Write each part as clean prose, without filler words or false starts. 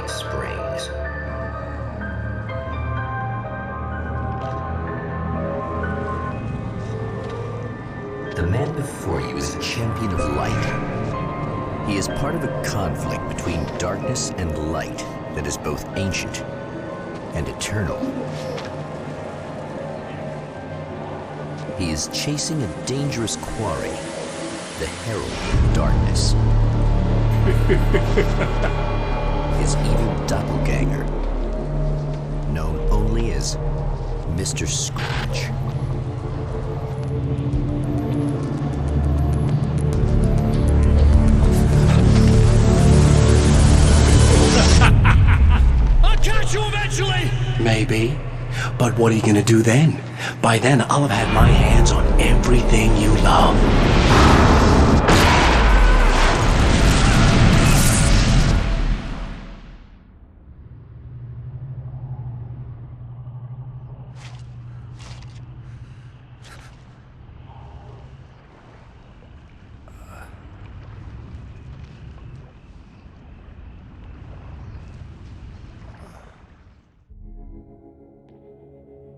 Night Springs. The man before you is a champion of light. He is part of a conflict between darkness and light that is both ancient and eternal. He is chasing a dangerous quarry, the Herald of Darkness. His evil doppelganger, known only as Mr. Scratch. I'll catch you eventually! Maybe. But what are you gonna do then? By then, I'll have had my hands on everything you love.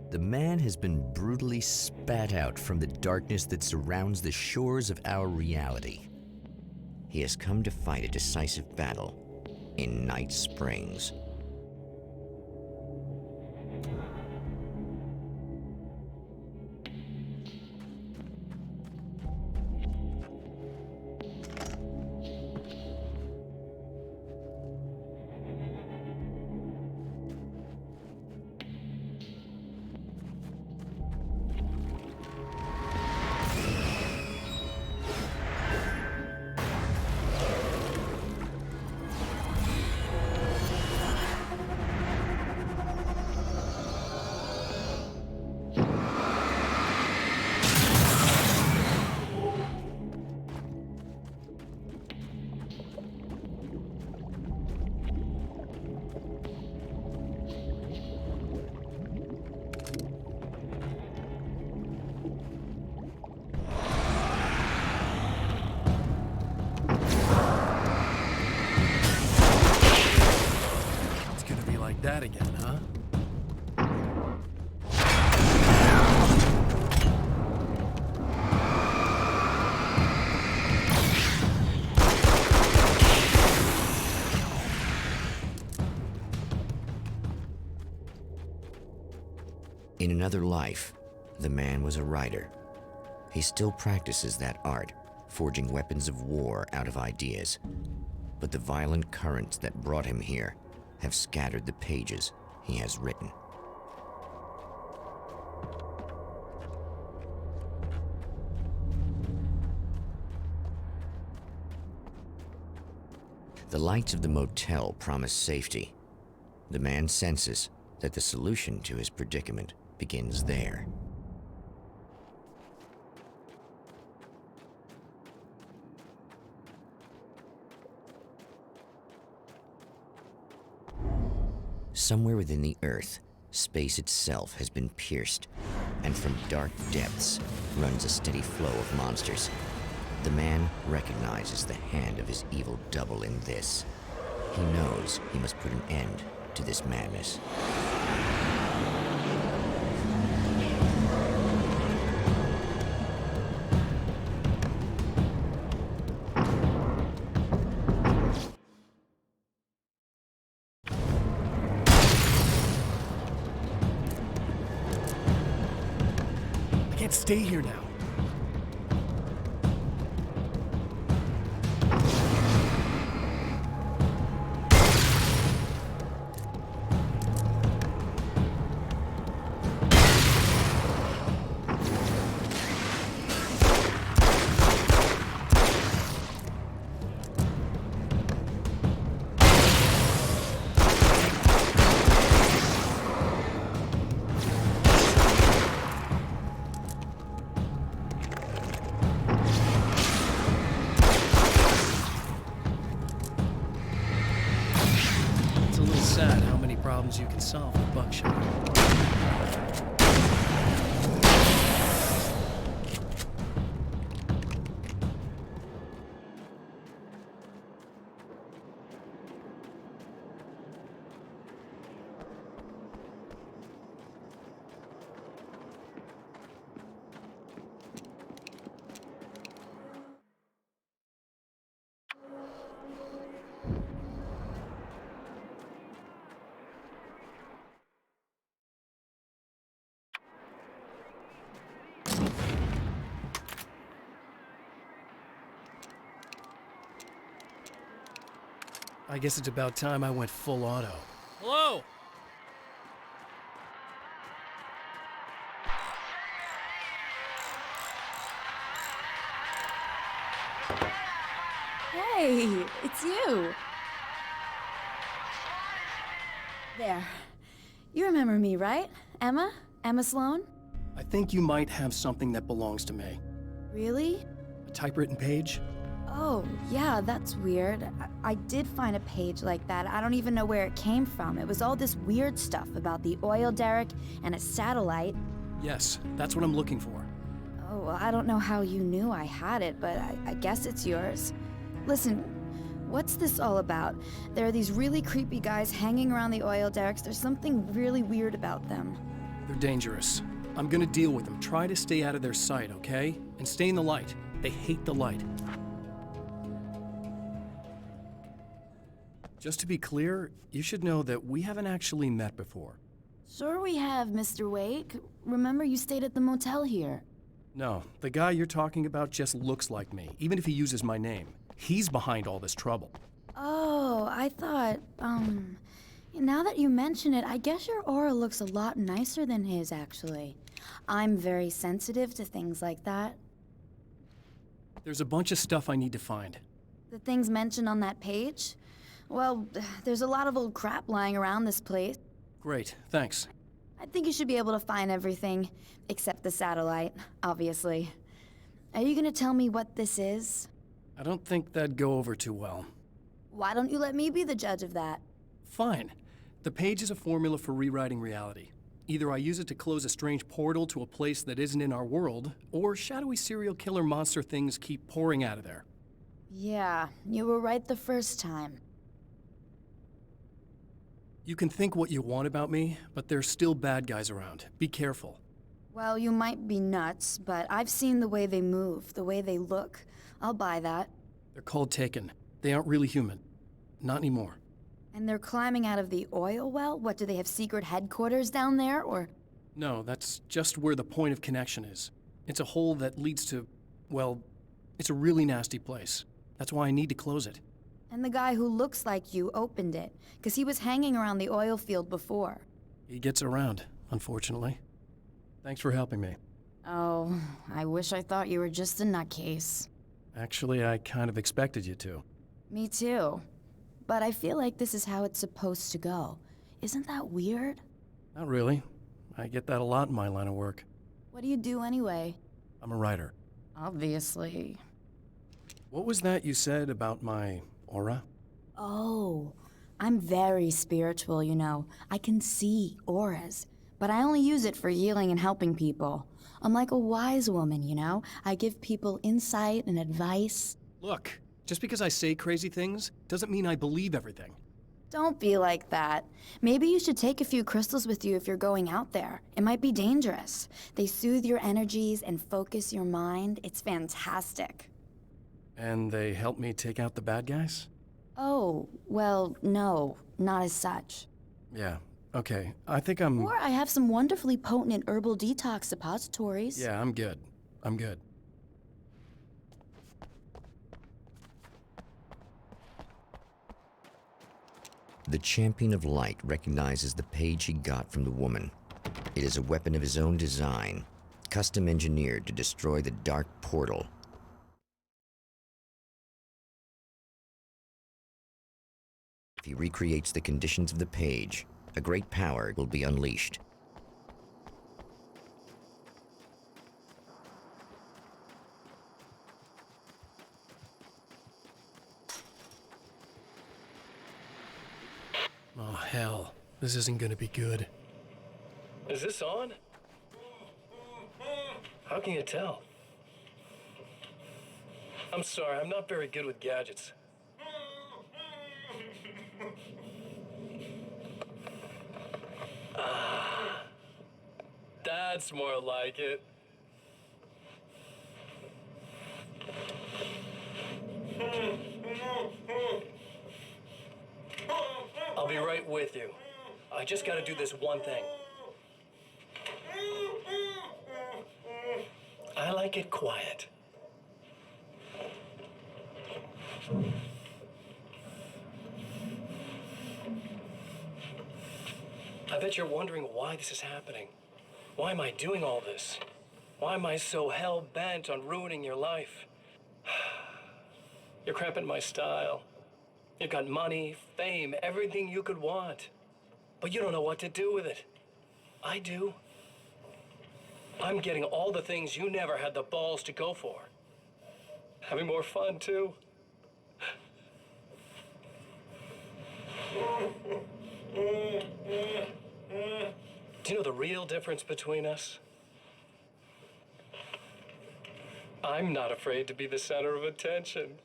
The man has been brutally spat out from the darkness that surrounds the shores of our reality. He has come to fight a decisive battle in Night Springs. That again, huh? In another life, the man was a writer. He still practices that art, forging weapons of war out of ideas. But the violent currents that brought him here have scattered the pages he has written. The lights of the motel promise safety. The man senses that the solution to his predicament begins there. Somewhere within the Earth, space itself has been pierced, and from dark depths runs a steady flow of monsters. The man recognizes the hand of his evil double in this. He knows he must put an end to this madness. I can't stay here now. Sad how many problems you can solve with buckshot. I guess it's about time I went full auto. Hello? Hey, it's you. There. You remember me, right? Emma? Emma Sloan? I think you might have something that belongs to me. Really? A typewritten page? Oh, yeah, that's weird. I did find a page like that. I don't even know where it came from. It was all this weird stuff about the oil derrick and a satellite. Yes, that's what I'm looking for. Oh, well, I don't know how you knew I had it, but I guess it's yours. Listen, what's this all about? There are these really creepy guys hanging around the oil derricks. There's something really weird about them. They're dangerous. I'm gonna deal with them. Try to stay out of their sight, okay? And stay in the light. They hate the light. Just to be clear, you should know that we haven't actually met before. Sure we have, Mr. Wake. Remember you stayed at the motel here. No, the guy you're talking about just looks like me, even if he uses my name. He's behind all this trouble. Oh, I thought, now that you mention it, I guess your aura looks a lot nicer than his, actually. I'm very sensitive to things like that. There's a bunch of stuff I need to find. The things mentioned on that page? Well, there's a lot of old crap lying around this place. Great, thanks. I think you should be able to find everything, except the satellite, obviously. Are you gonna tell me what this is? I don't think that'd go over too well. Why don't you let me be the judge of that? Fine. The page is a formula for rewriting reality. Either I use it to close a strange portal to a place that isn't in our world, or shadowy serial killer monster things keep pouring out of there. Yeah, you were right the first time. You can think what you want about me, but there's still bad guys around. Be careful. Well, you might be nuts, but I've seen the way they move, the way they look. I'll buy that. They're called Taken. They aren't really human. Not anymore. And they're climbing out of the oil well? What, do they have secret headquarters down there, or...? No, that's just where the point of connection is. It's a hole that leads to, well, it's a really nasty place. That's why I need to close it. And the guy who looks like you opened it, because he was hanging around the oil field before. He gets around, unfortunately. Thanks for helping me. Oh, I wish I thought you were just a nutcase. Actually, I kind of expected you to. Me too. But I feel like this is how it's supposed to go. Isn't that weird? Not really. I get that a lot in my line of work. What do you do anyway? I'm a writer. Obviously. What was that you said about my aura? Oh, I'm very spiritual, you know. I can see auras, but I only use it for healing and helping people. I'm like a wise woman, you know? I give people insight and advice. Look, just because I say crazy things doesn't mean I believe everything. Don't be like that. Maybe you should take a few crystals with you if you're going out there. It might be dangerous. They soothe your energies and focus your mind. It's fantastic. And they help me take out the bad guys? Oh, well, no, not as such. Yeah, okay. I think I'm... Or I have some wonderfully potent herbal detox suppositories. Yeah, I'm good. I'm good. The Champion of Light recognizes the page he got from the woman. It is a weapon of his own design, custom engineered to destroy the dark portal. If he recreates the conditions of the page, a great power will be unleashed. Oh, hell. This isn't gonna be good. Is this on? How can you tell? I'm sorry, I'm not very good with gadgets. That's more like it. I'll be right with you. I just gotta do this one thing. I like it quiet. I bet you're wondering why this is happening. Why am I doing all this? Why am I so hell-bent on ruining your life? You're cramping my style. You've got money, fame, everything you could want. But you don't know what to do with it. I do. I'm getting all the things you never had the balls to go for. Having more fun, too. Do you know the real difference between us? I'm not afraid to be the center of attention.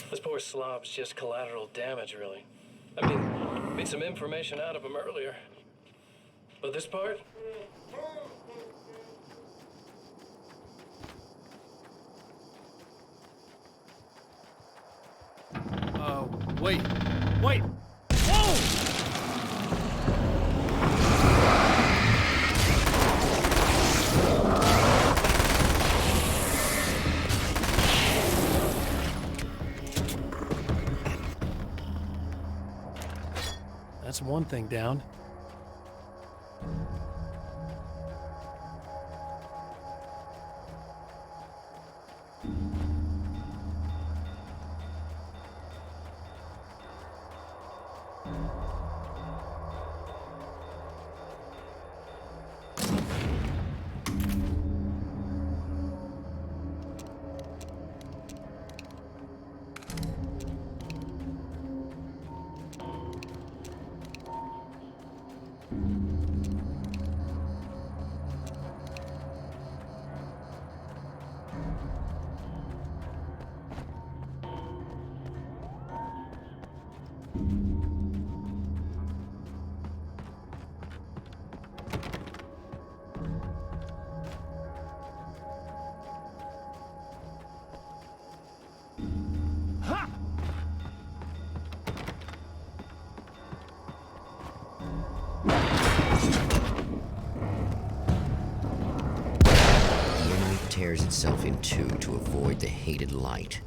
This poor slob's just collateral damage, really. I mean, made some information out of him earlier. But this part? Wait. Wait! Whoa! That's one thing down. Tears itself in two to avoid the hated light.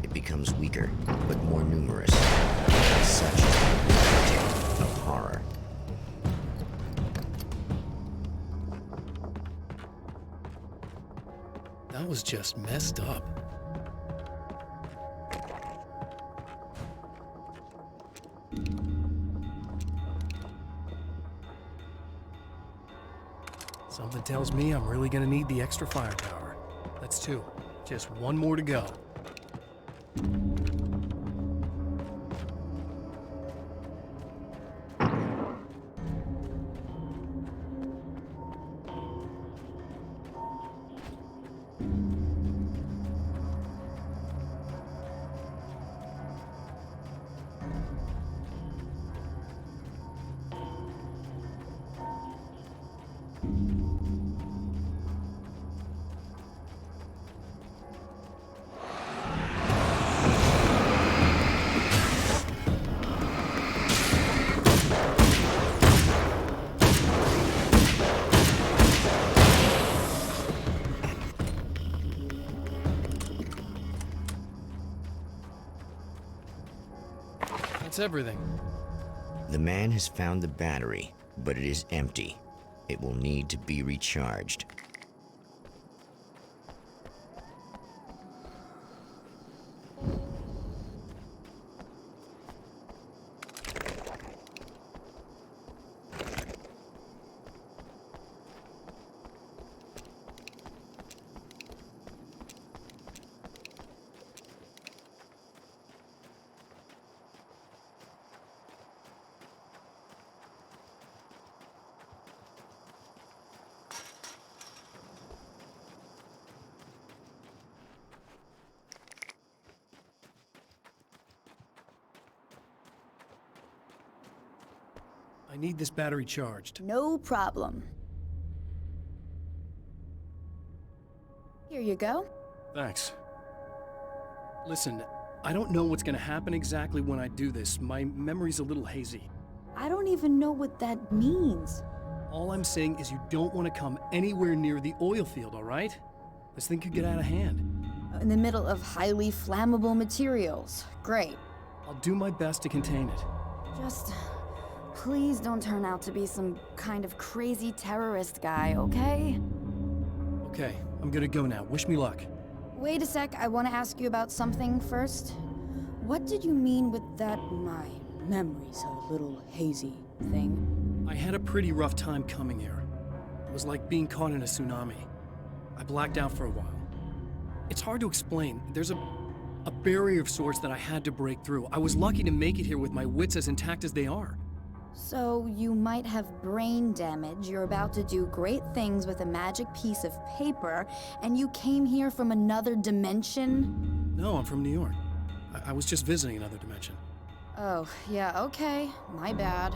It becomes weaker, but more numerous. And such is the tale of horror. That was just messed up. Something tells me I'm really gonna need the extra firepower. That's two. Just one more to go. That's everything. The man has found the battery, but it is empty. It will need to be recharged. I need this battery charged. No problem. Here you go. Thanks. Listen, I don't know what's gonna happen exactly when I do this. My memory's a little hazy. I don't even know what that means. All I'm saying is you don't want to come anywhere near the oil field, all right? This thing could get out of hand. In the middle of highly flammable materials. Great. I'll do my best to contain it. Just please don't turn out to be some kind of crazy terrorist guy, okay? Okay, I'm gonna go now. Wish me luck. Wait a sec, I want to ask you about something first. What did you mean with that my memory's a little hazy thing? I had a pretty rough time coming here. It was like being caught in a tsunami. I blacked out for a while. It's hard to explain. There's a barrier of sorts that I had to break through. I was lucky to make it here with my wits as intact as they are. So you might have brain damage, you're about to do great things with a magic piece of paper, and you came here from another dimension? No, I'm from New York. I was just visiting another dimension. Oh, yeah, okay. My bad.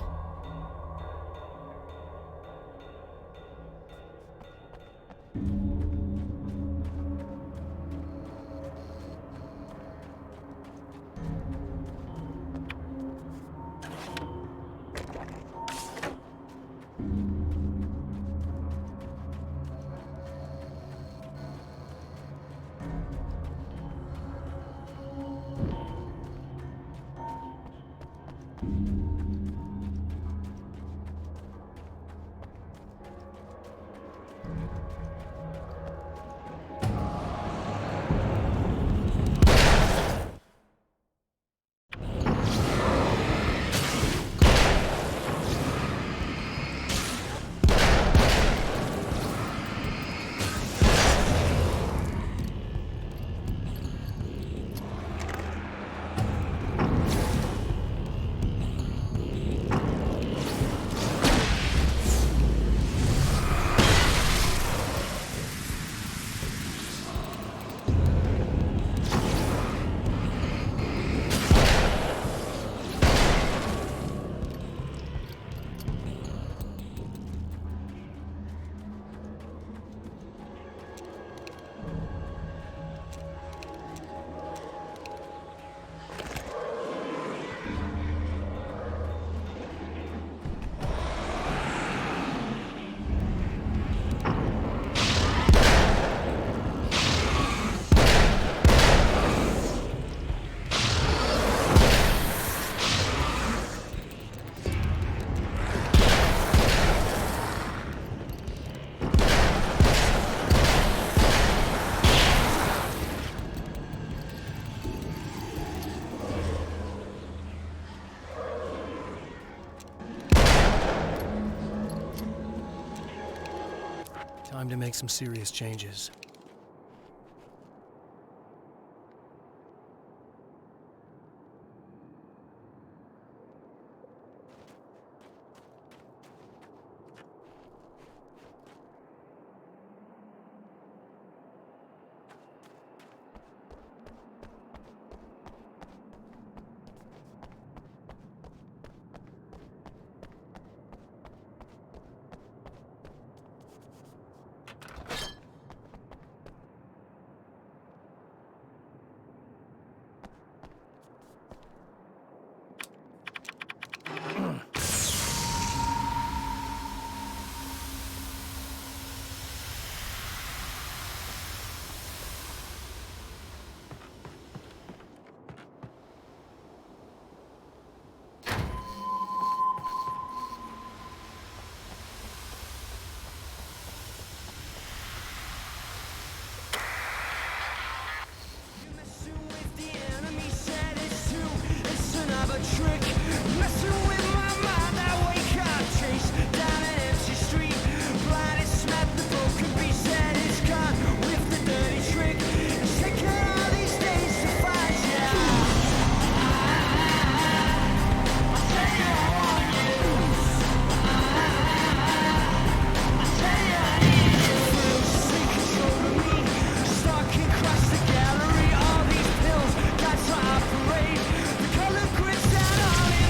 Time to make some serious changes. The color grids down on it.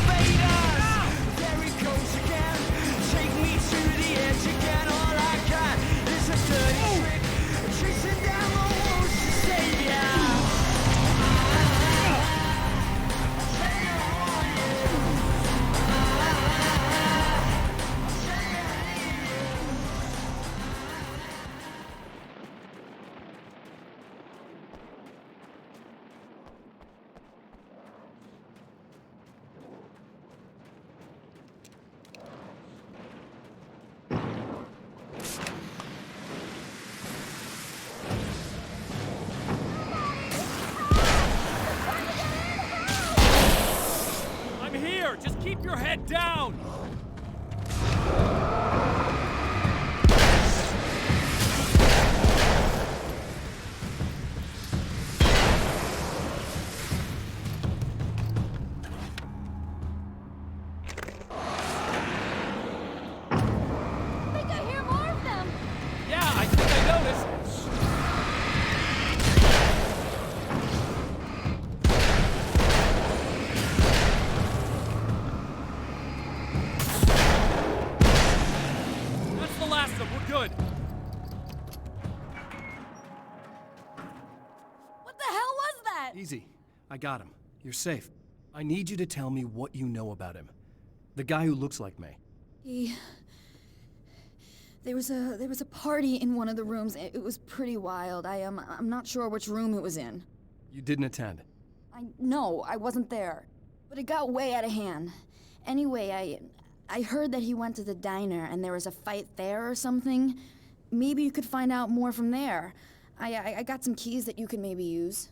here! Just keep your head down! I think I hear more of them. Yeah, I think I noticed. That's the last of them. We're good. What the hell was that? Easy. I got him. You're safe. I need you to tell me what you know about him. The guy who looks like me. There was a party in one of the rooms. It was pretty wild. I'm not sure which room it was in. You didn't attend. No, I wasn't there. But it got way out of hand. Anyway, I heard that he went to the diner and there was a fight there or something. Maybe you could find out more from there. I got some keys that you could maybe use.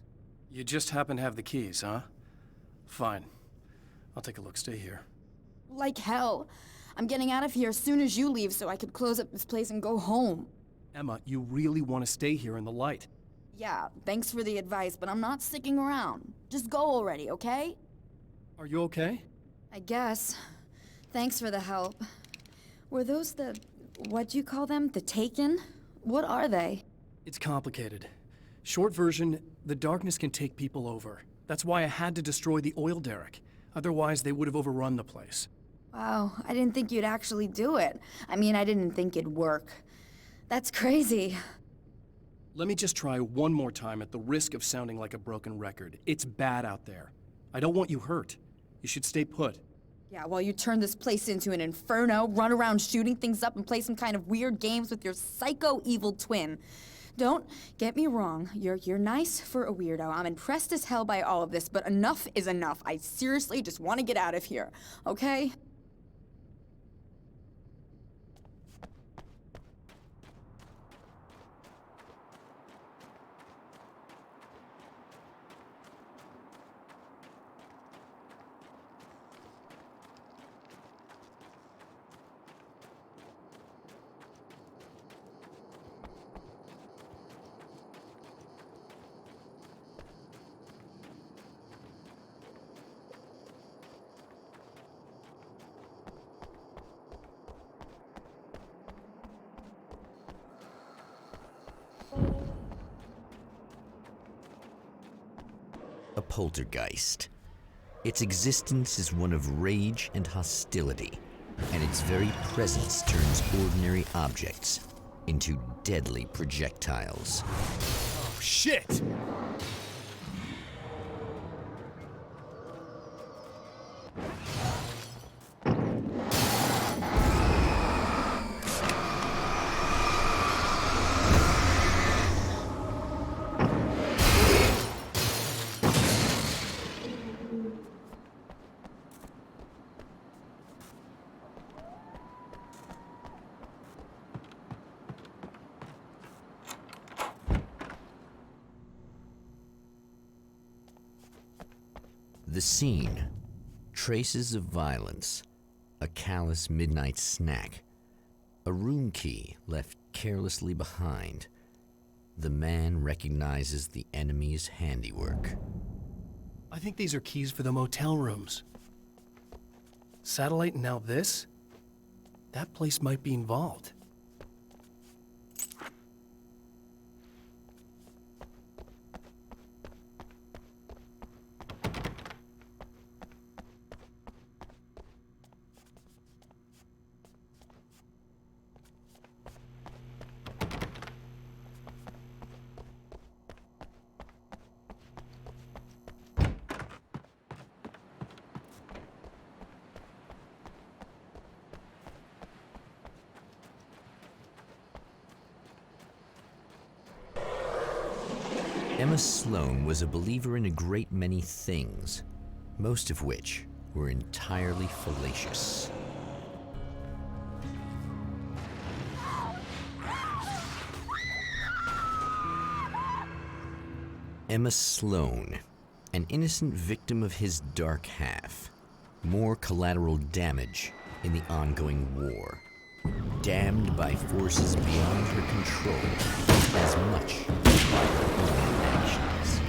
You just happen to have the keys, huh? Fine. I'll take a look. Stay here. Like hell. I'm getting out of here as soon as you leave so I could close up this place and go home. Emma, you really want to stay here in the light. Yeah, thanks for the advice, but I'm not sticking around. Just go already, okay? Are you okay? I guess. Thanks for the help. Were those what do you call them? The Taken? What are they? It's complicated. Short version, the darkness can take people over. That's why I had to destroy the oil derrick. Otherwise, they would have overrun the place. Wow, I didn't think you'd actually do it. I mean, I didn't think it'd work. That's crazy. Let me just try one more time at the risk of sounding like a broken record. It's bad out there. I don't want you hurt. You should stay put. Yeah, while you turn this place into an inferno, run around shooting things up and play some kind of weird games with your psycho evil twin. Don't get me wrong, you're nice for a weirdo. I'm impressed as hell by all of this, but enough is enough. I seriously just want to get out of here, okay? A poltergeist. Its existence is one of rage and hostility, and its very presence turns ordinary objects into deadly projectiles. Oh, shit! The scene. Traces of violence. A callous midnight snack. A room key left carelessly behind. The man recognizes the enemy's handiwork. I think these are keys for the motel rooms. Satellite and now this? That place might be involved. Emma Sloan was a believer in a great many things, most of which were entirely fallacious. Emma Sloan, an innocent victim of his dark half. More collateral damage in the ongoing war. Damned by forces beyond her control as much by her own actions.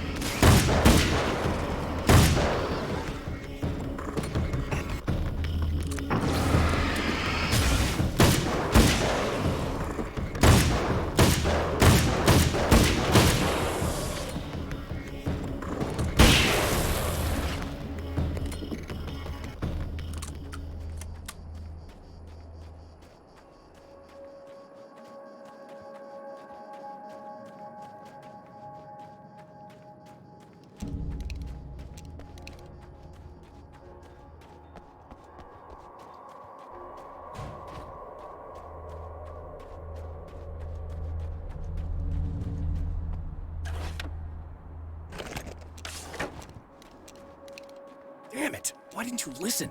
Damn it! Why didn't you listen?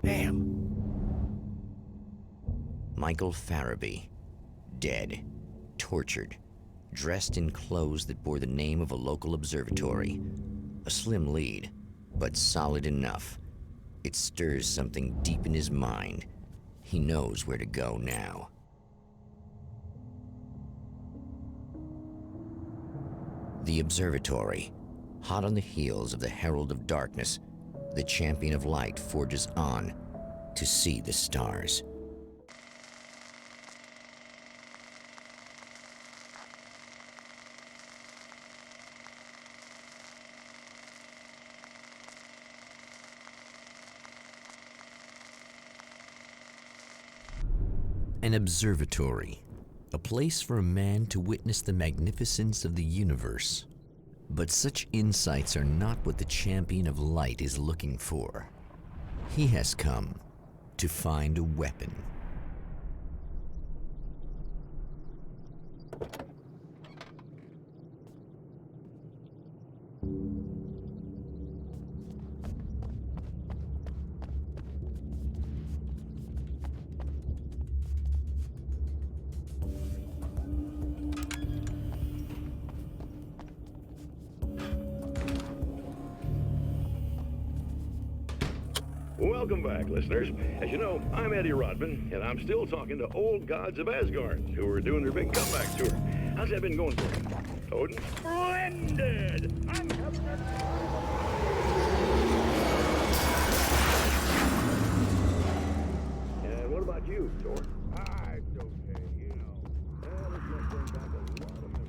Damn. Michael Farabee, dead, tortured, dressed in clothes that bore the name of a local observatory. A slim lead, but solid enough. It stirs something deep in his mind. He knows where to go now. The observatory, hot on the heels of the Herald of Darkness, the champion of light forges on to see the stars. An observatory, a place for a man to witness the magnificence of the universe. But such insights are not what the champion of light is looking for. He has come to find a weapon. Welcome back, listeners. As you know, I'm Eddie Rodman, and I'm still talking to old gods of Asgard, who are doing their big comeback tour. How's that been going for you? Odin? Splendid! I'm having And what about you, Thor? It's okay, you know. Well, it's not going back a lot of memories.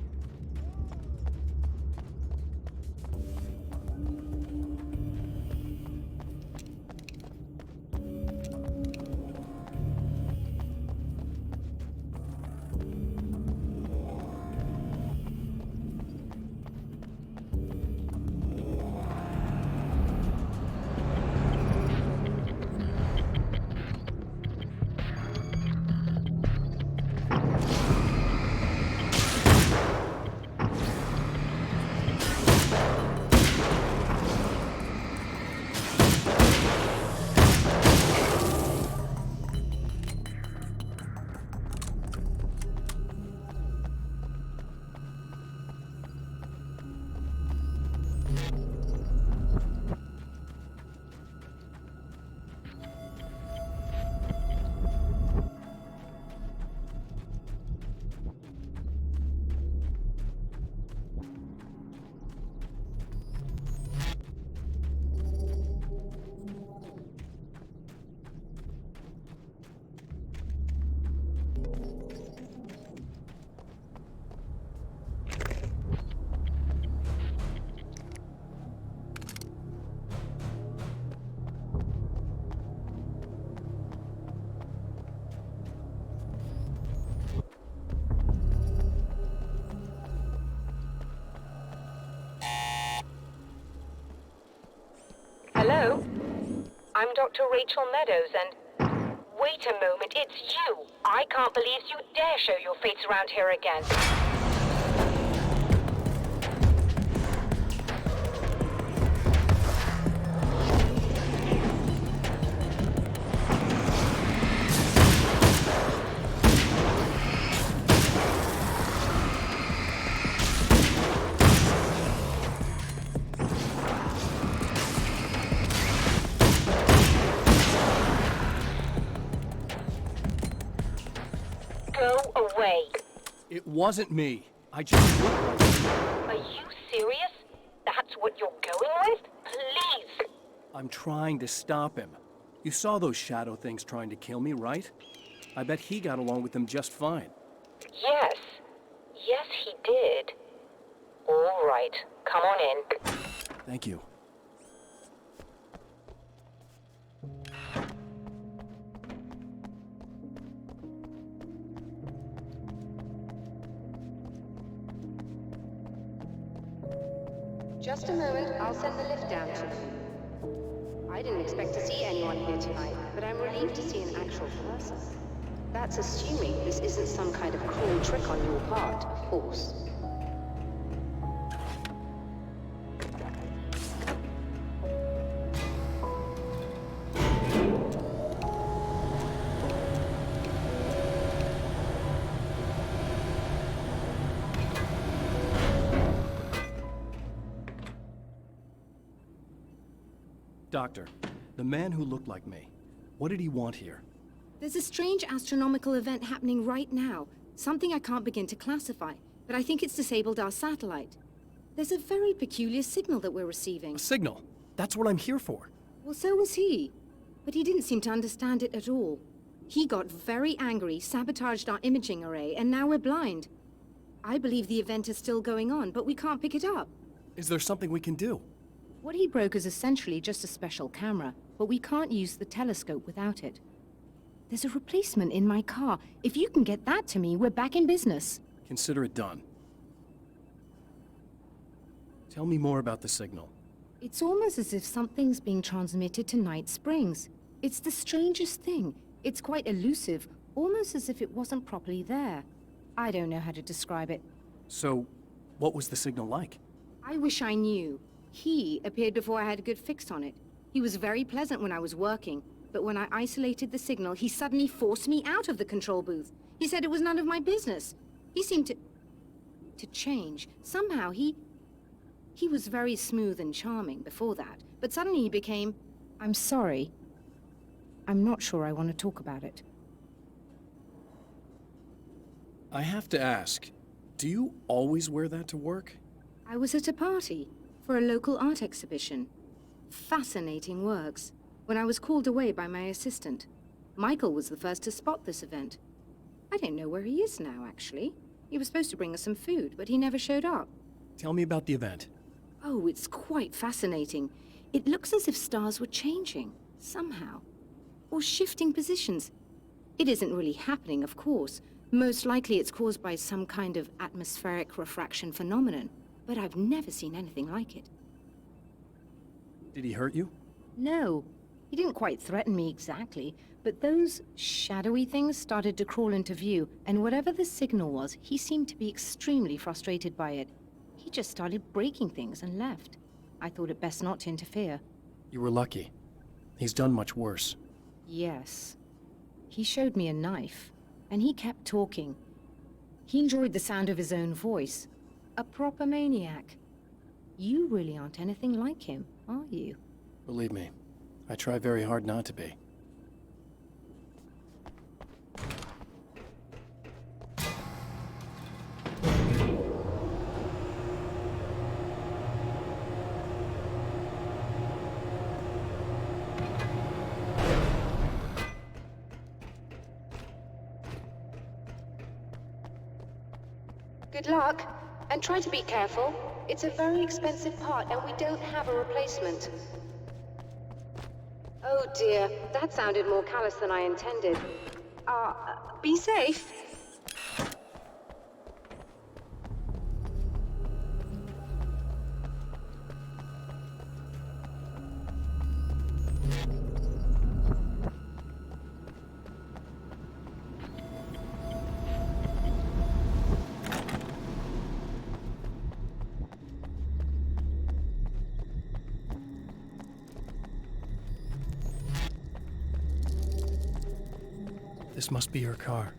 Hello? I'm Dr. Rachel Meadows, and... Wait a moment, it's you! I can't believe you dare show your face around here again. Go away. It wasn't me. I just looked like it. Are you serious? That's what you're going with? Please. I'm trying to stop him. You saw those shadow things trying to kill me, right? I bet he got along with them just fine. Yes. Yes, he did. All right. Come on in. Thank you. Just a moment, I'll send the lift down to you. I didn't expect to see anyone here tonight, but I'm relieved to see an actual person. That's assuming this isn't some kind of cruel trick on your part, of course. Doctor, the man who looked like me, what did he want here? There's a strange astronomical event happening right now. Something I can't begin to classify, but I think it's disabled our satellite. There's a very peculiar signal that we're receiving. A signal? That's what I'm here for. Well, so was he. But he didn't seem to understand it at all. He got very angry, sabotaged our imaging array, and now we're blind. I believe the event is still going on, but we can't pick it up. Is there something we can do? What he broke is essentially just a special camera, but we can't use the telescope without it. There's a replacement in my car. If you can get that to me, we're back in business. Consider it done. Tell me more about the signal. It's almost as if something's being transmitted to Night Springs. It's the strangest thing. It's quite elusive, almost as if it wasn't properly there. I don't know how to describe it. So, what was the signal like? I wish I knew. He appeared before I had a good fix on it. He was very pleasant when I was working, but when I isolated the signal, he suddenly forced me out of the control booth. He said it was none of my business. He seemed to change. Somehow he was very smooth and charming before that, but suddenly he became, I'm sorry. I'm not sure I want to talk about it. I have to ask, do you always wear that to work? I was at a party for a local art exhibition. Fascinating works. When I was called away by my assistant, Michael was the first to spot this event. I don't know where he is now, actually. He was supposed to bring us some food, but he never showed up. Tell me about the event. Oh, it's quite fascinating. It looks as if stars were changing, somehow. Or shifting positions. It isn't really happening, of course. Most likely it's caused by some kind of atmospheric refraction phenomenon. But I've never seen anything like it. Did he hurt you? No. He didn't quite threaten me exactly, but those shadowy things started to crawl into view, and whatever the signal was, he seemed to be extremely frustrated by it. He just started breaking things and left. I thought it best not to interfere. You were lucky. He's done much worse. Yes. He showed me a knife, and he kept talking. He enjoyed the sound of his own voice. A proper maniac. You really aren't anything like him, are you? Believe me, I try very hard not to be. Good luck, and try to be careful. It's a very expensive part, and we don't have a replacement. Oh dear, that sounded more callous than I intended. Be safe. This must be her car.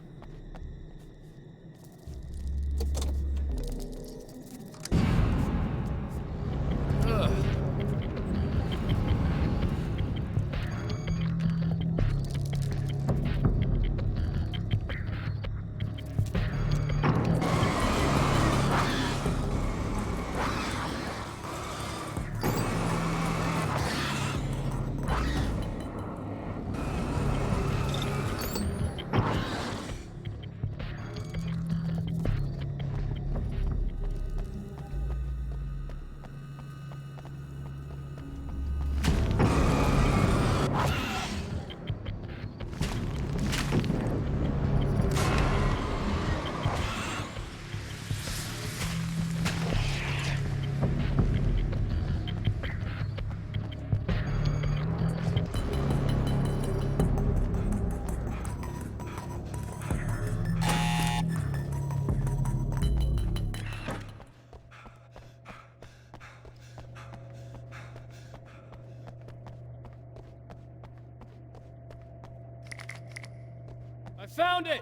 I found it!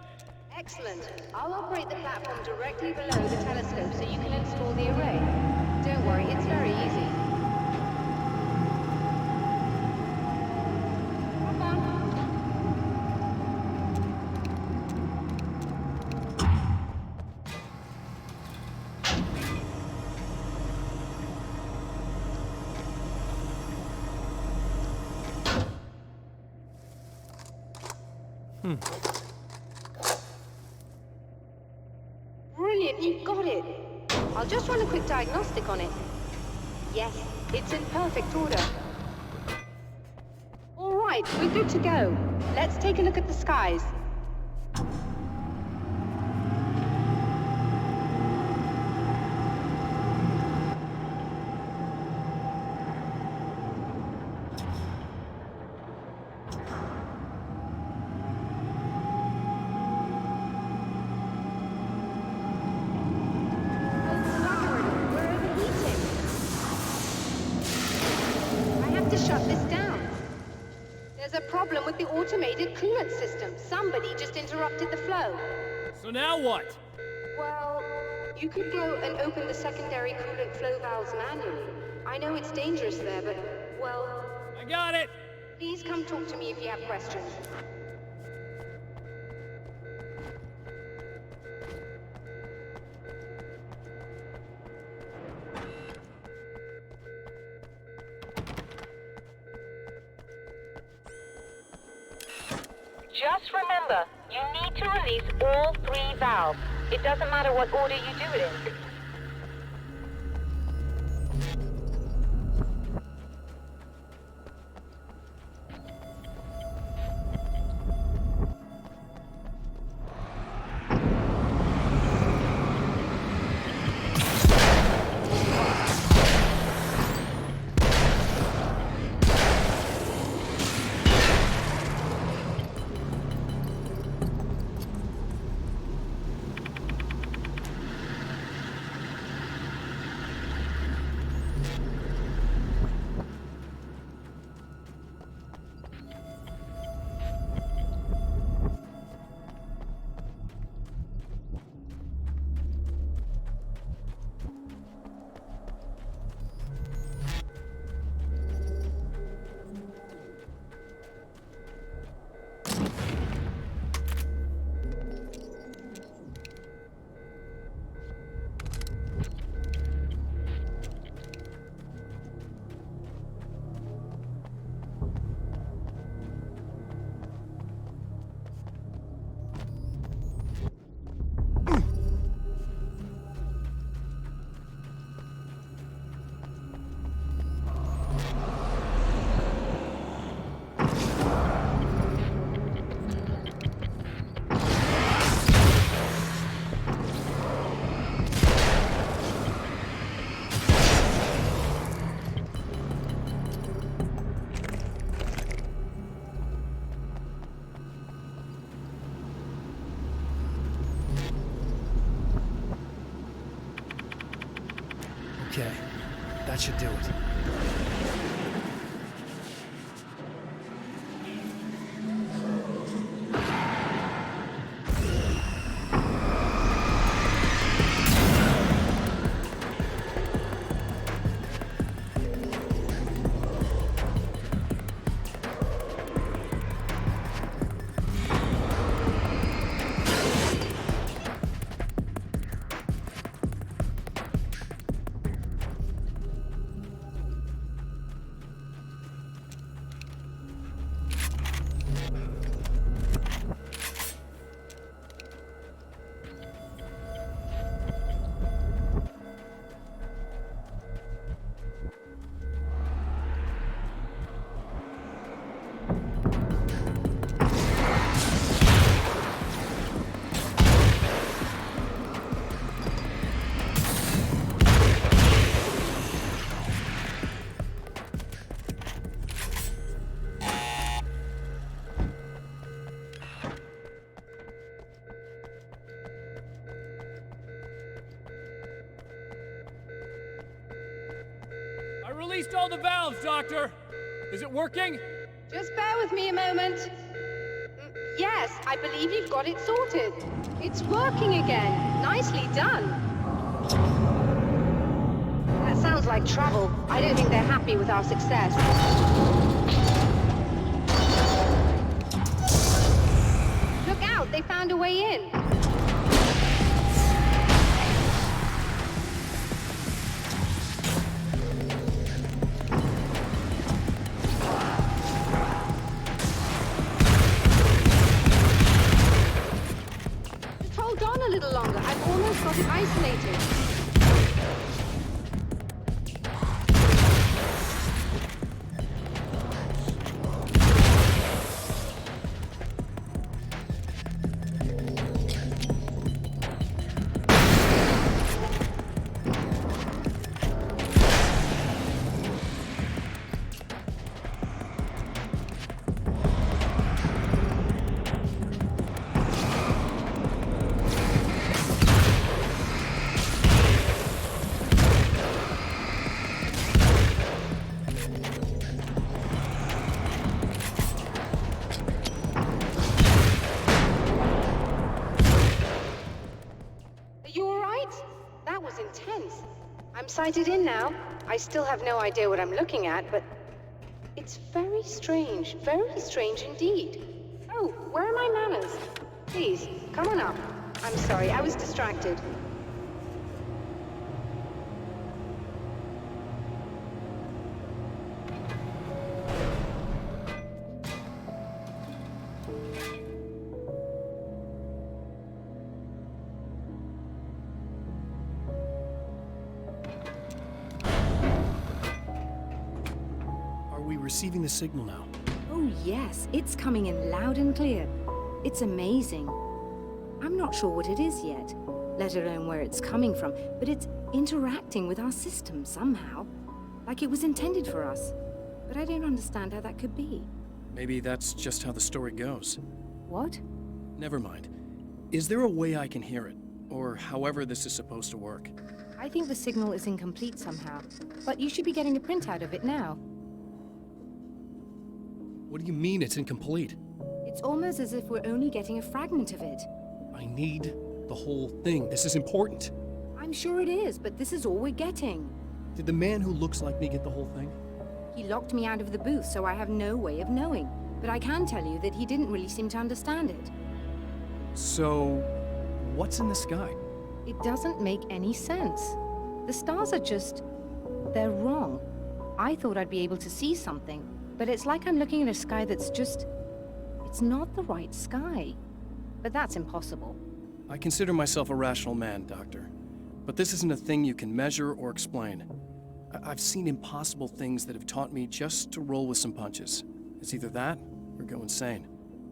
Excellent. I'll operate the platform directly below the telescope so you can install the array. Don't worry, it's very easy. Hop on. Brilliant, you got it. I'll just run a quick diagnostic on it. Yes, it's in perfect order. All right, we're good to go. Let's take a look at the skies. Shut this down. There's a problem with the automated coolant system. Somebody just interrupted the flow. So now what? Well, you could go and open the secondary coolant flow valves manually. I know it's dangerous there, but, well... I got it! Please come talk to me if you have questions. Just remember, you need to release all 3 valves. It doesn't matter what order you do it in. Okay, that should do it. I released all the valves, Doctor! Is it working? Just bear with me a moment. Yes, I believe you've got it sorted. It's working again. Nicely done. That sounds like trouble. I don't think they're happy with our success. Look out, they found a way in. Just hold on a little longer. I've almost got it isolated. That was intense. I'm sighted in now. I still have no idea what I'm looking at, but it's very strange indeed. Oh, where are my manners? Please, come on up. I'm sorry, I was distracted. Receiving the signal now. Oh yes, it's coming in loud and clear. It's amazing. I'm not sure what it is yet, let alone where it's coming from, but it's interacting with our system somehow, like it was intended for us. But I don't understand how that could be. Maybe that's just how the story goes. What? Never mind. Is there a way I can hear it? Or however this is supposed to work? I think the signal is incomplete somehow, but you should be getting a printout of it now. What do you mean it's incomplete? It's almost as if we're only getting a fragment of it. I need the whole thing. This is important. I'm sure it is, but this is all we're getting. Did the man who looks like me get the whole thing? He locked me out of the booth, so I have no way of knowing. But I can tell you that he didn't really seem to understand it. So, what's in the sky? It doesn't make any sense. The stars are just... they're wrong. I thought I'd be able to see something. But it's like I'm looking at a sky that's just... it's not the right sky. But that's impossible. I consider myself a rational man, Doctor. But this isn't a thing you can measure or explain. I've seen impossible things that have taught me just to roll with some punches. It's either that, or go insane.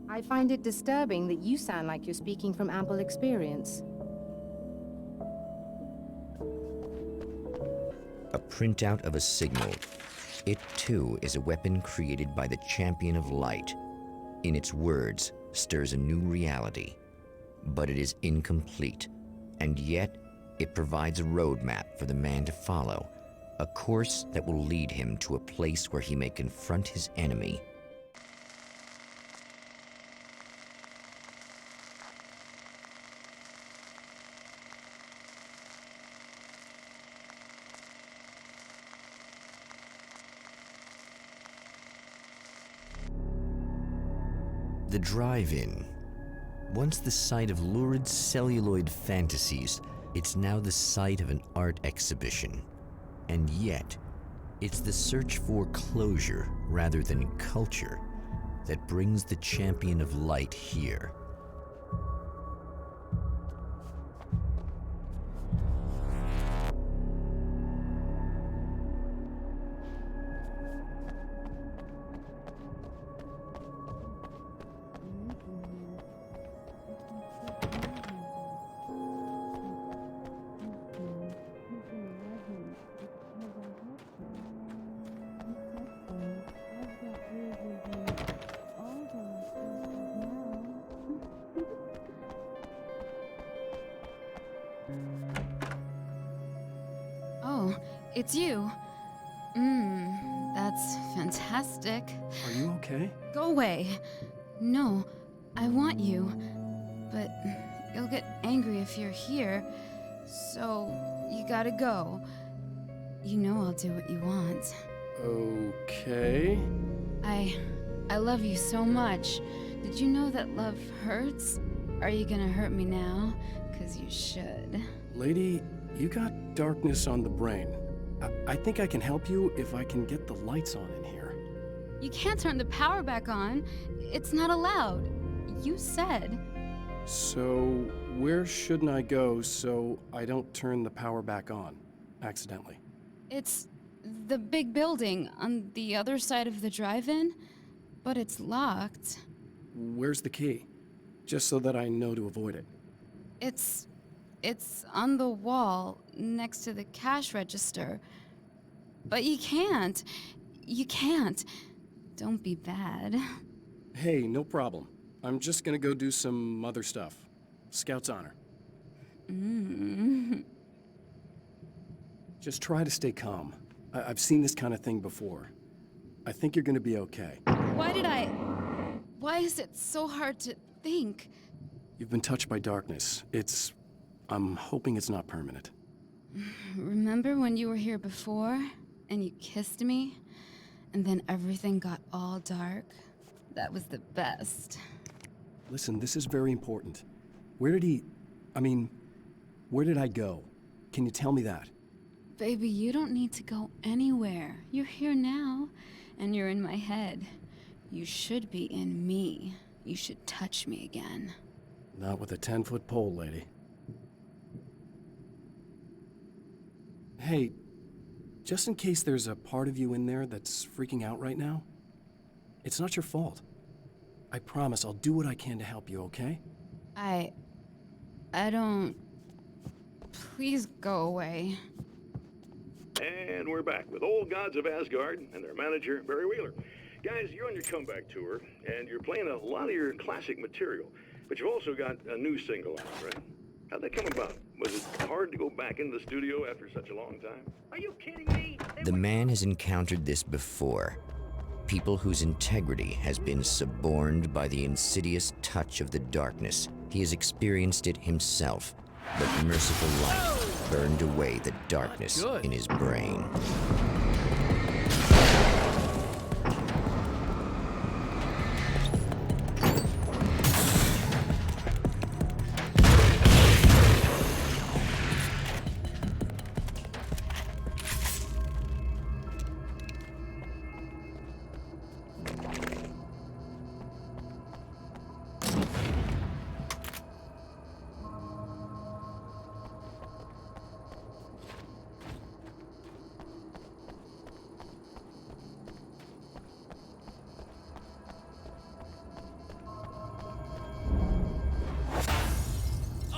I find it disturbing that you sound like you're speaking from ample experience. A printout of a signal. It, too, is a weapon created by the Champion of Light. In its words, stirs a new reality. But it is incomplete, and yet it provides a roadmap for the man to follow, a course that will lead him to a place where he may confront his enemy. The drive-in. Once the site of lurid celluloid fantasies, it's now the site of an art exhibition. And yet, it's the search for closure rather than culture that brings the Champion of Light here. Oh, it's you. That's fantastic. Are you okay? Go away. No, I want you, but you'll get angry if you're here, so you gotta go. You know I'll do what you want. Okay. I love you so much. Did you know that love hurts? Are you gonna hurt me now? 'Cause you should. Lady, you got darkness on the brain. I think I can help you if I can get the lights on in here. You can't turn the power back on. It's not allowed. You said. So, where shouldn't I go so I don't turn the power back on accidentally? It's the big building on the other side of the drive-in, but it's locked. Where's the key? Just so that I know to avoid it. It's on the wall next to the cash register. But you can't. You can't. Don't be bad. Hey, no problem. I'm just gonna go do some other stuff. Scout's honor. Just try to stay calm. I've seen this kind of thing before. I think you're gonna be okay. Why is it so hard to think? You've been touched by darkness. I'm hoping it's not permanent. Remember when you were here before and you kissed me? And then everything got all dark? That was the best. Listen, this is very important. Where did I go? Can you tell me that? Baby, you don't need to go anywhere. You're here now, and you're in my head. You should be in me. You should touch me again. Not with a 10-foot pole, lady. Hey, just in case there's a part of you in there that's freaking out right now, it's not your fault. I promise I'll do what I can to help you, okay? I don't... Please go away. And we're back with Old Gods of Asgard and their manager, Barry Wheeler. Guys, you're on your comeback tour, and you're playing a lot of your classic material, but you've also got a new single out, right? How'd that come about? Was it hard to go back into the studio after such a long time? Are you kidding me? The man has encountered this before. People whose integrity has been suborned by the insidious touch of the darkness. He has experienced it himself, but merciful light burned away the darkness in his brain.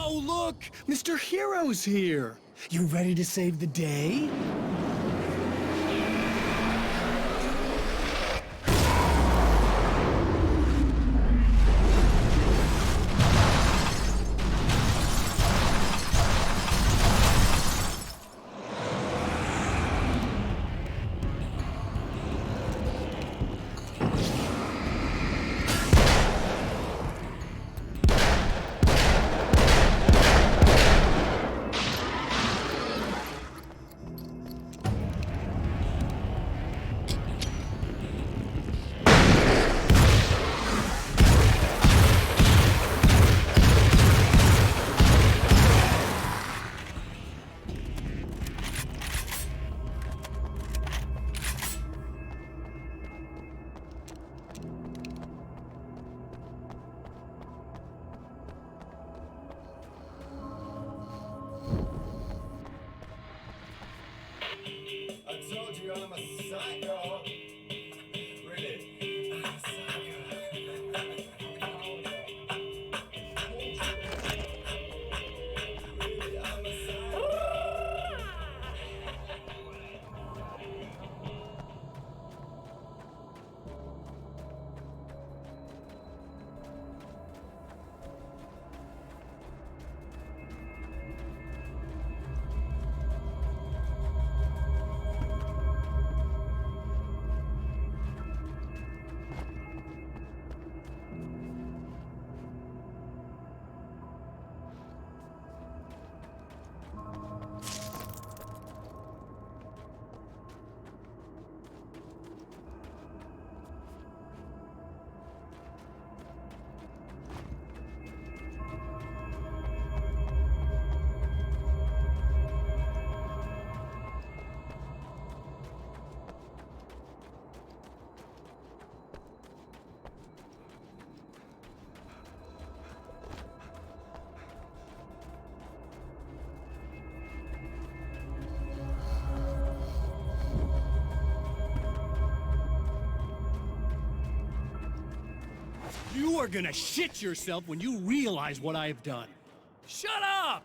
Oh, look! Mr. Hero's here! You ready to save the day? You are gonna shit yourself when you realize what I have done. Shut up!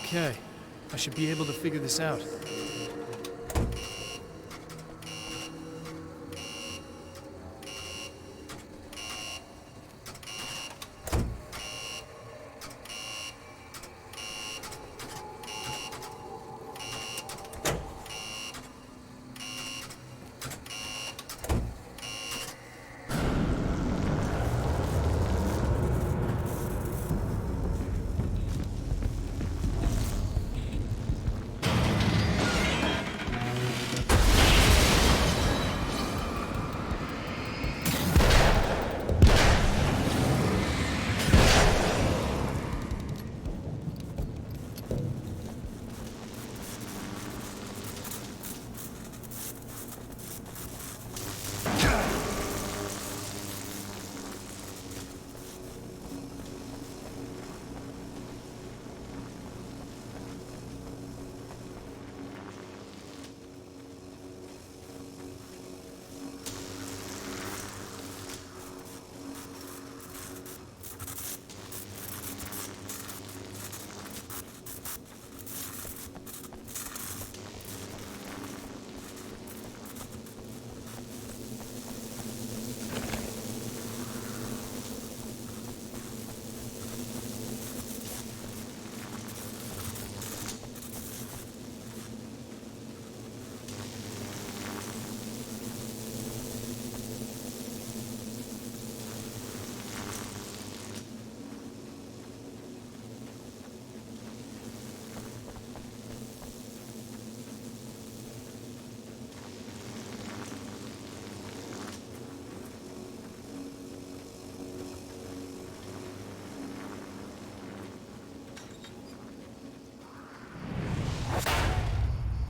Okay, I should be able to figure this out.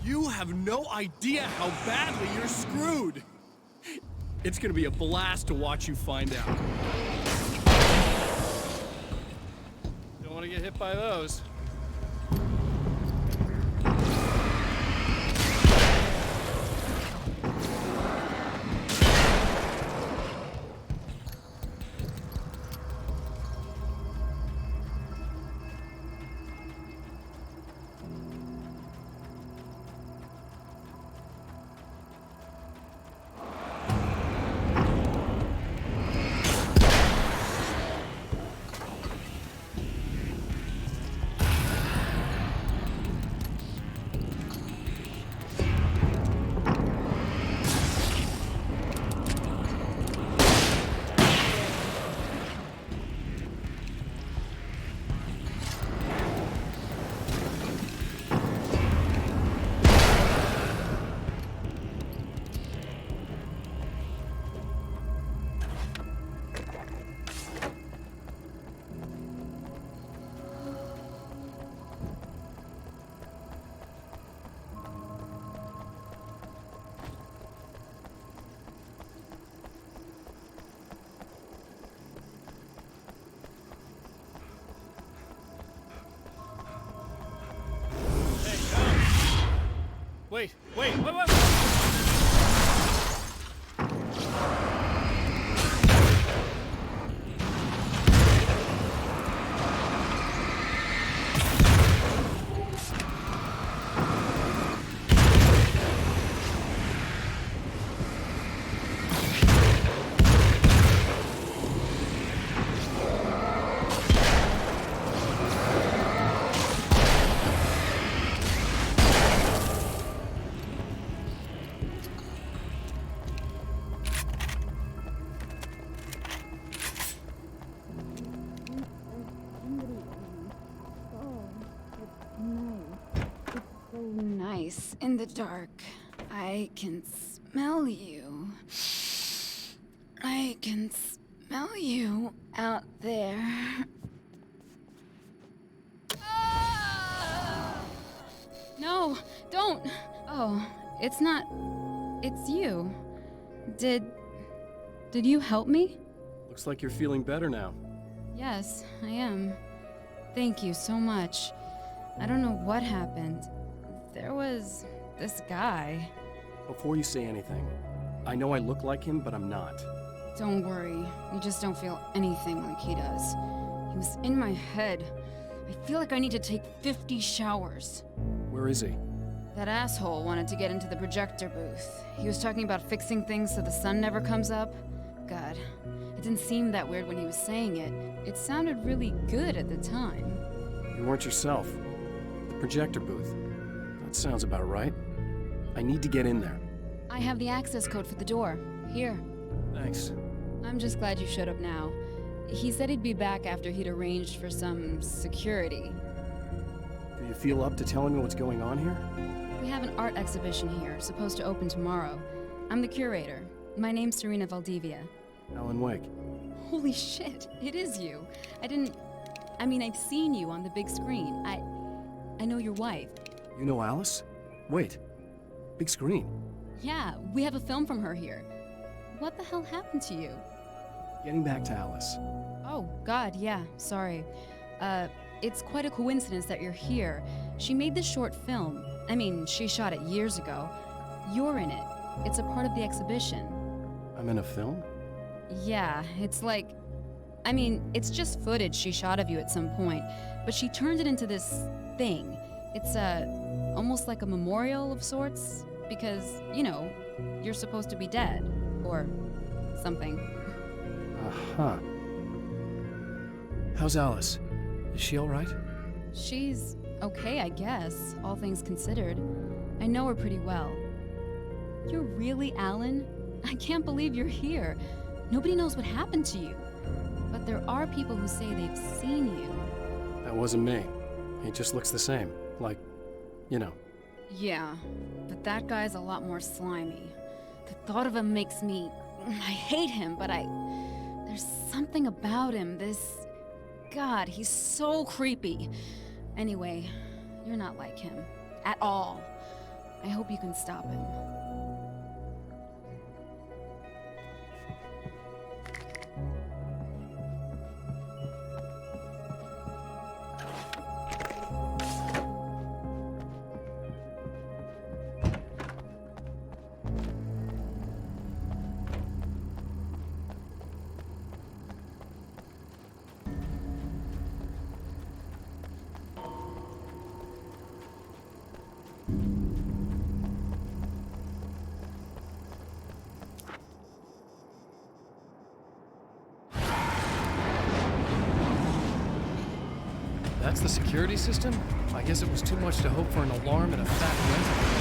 You have no idea how badly you're screwed. It's gonna be a blast to watch you find out. Don't want to get hit by those. Wait, what? Nice in the dark. I can smell you. I can smell you out there. Ah! No, don't. Oh, it's not. It's you. Did you help me? Looks like you're feeling better now. Yes, I am. Thank you so much. I don't know what happened. There was this guy. Before you say anything, I know I look like him, but I'm not. Don't worry. You just don't feel anything like he does. He was in my head. I feel like I need to take 50 showers. Where is he? That asshole wanted to get into the projector booth. He was talking about fixing things so the sun never comes up. God, it didn't seem that weird when he was saying it. It sounded really good at the time. You weren't yourself. The projector booth. That sounds about right. I need to get in there. I have the access code for the door. Here. Thanks. I'm just glad you showed up now. He said he'd be back after he'd arranged for some security. Do you feel up to telling me what's going on here? We have an art exhibition here, supposed to open tomorrow. I'm the curator. My name's Serena Valdivia. Alan Wake. Holy shit, it is you. I've seen you on the big screen. I know your wife. You know Alice? Wait. Big screen. Yeah, we have a film from her here. What the hell happened to you? Getting back to Alice. Oh, God, yeah, sorry. It's quite a coincidence that you're here. She made this short film. She shot it years ago. You're in it. It's a part of the exhibition. I'm in a film? Yeah, it's like... it's just footage she shot of you at some point, but she turned it into this thing. It's almost like a memorial of sorts, because, you're supposed to be dead. Or something. Uh-huh. How's Alice? Is she all right? She's okay, I guess, all things considered. I know her pretty well. You're really Alan? I can't believe you're here. Nobody knows what happened to you. But there are people who say they've seen you. That wasn't me. He just looks the same. Like, Yeah, but that guy's a lot more slimy. The thought of him makes me... I hate him, but there's something about him, God, he's so creepy. Anyway, you're not like him. At all. I hope you can stop him. That's the security system? I guess it was too much to hope for an alarm and a fat rental.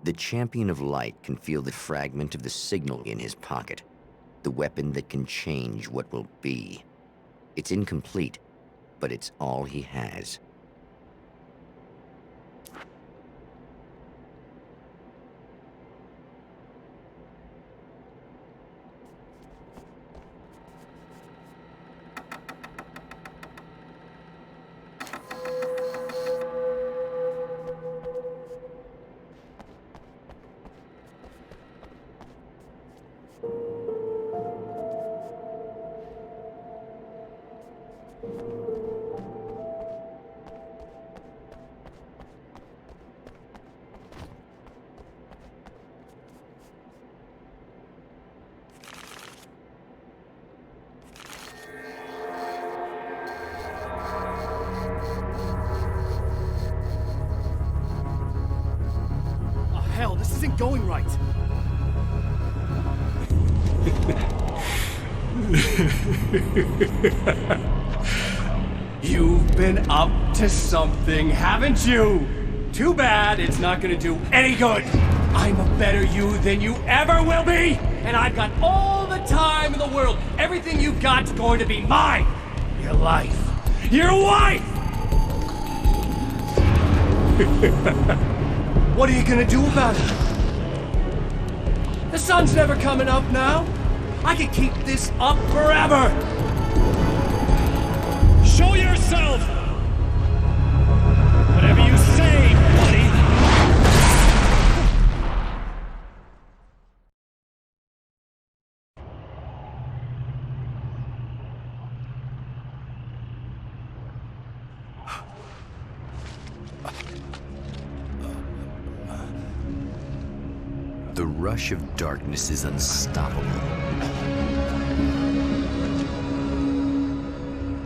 The champion of light can feel the fragment of the signal in his pocket, the weapon that can change what will be. It's incomplete, but it's all he has. Hell, this isn't going right. You've been up to something, haven't you? Too bad it's not gonna do any good. I'm a better you than you ever will be, and I've got all the time in the world. Everything you've got's going to be mine. Your life. Your wife! What are you gonna do about it? The sun's never coming up now. I can keep this up forever. Show yourself! Whatever you say, buddy. The rush of darkness is unstoppable.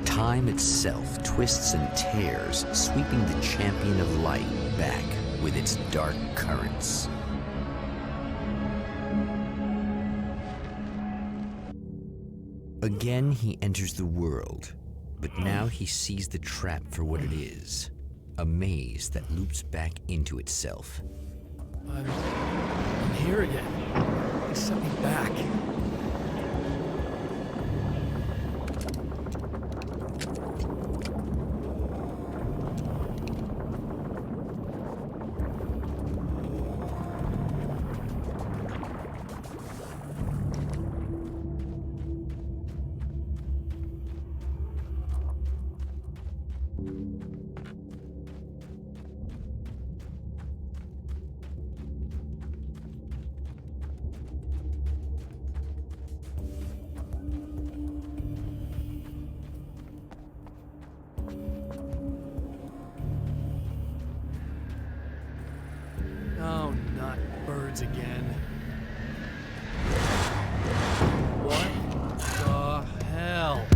Time itself twists and tears, sweeping the champion of light back with its dark currents. Again, he enters the world, but now he sees the trap for what it is, a maze that loops back into itself. I'm here again. They sent me back. Oh, not birds again. What the hell?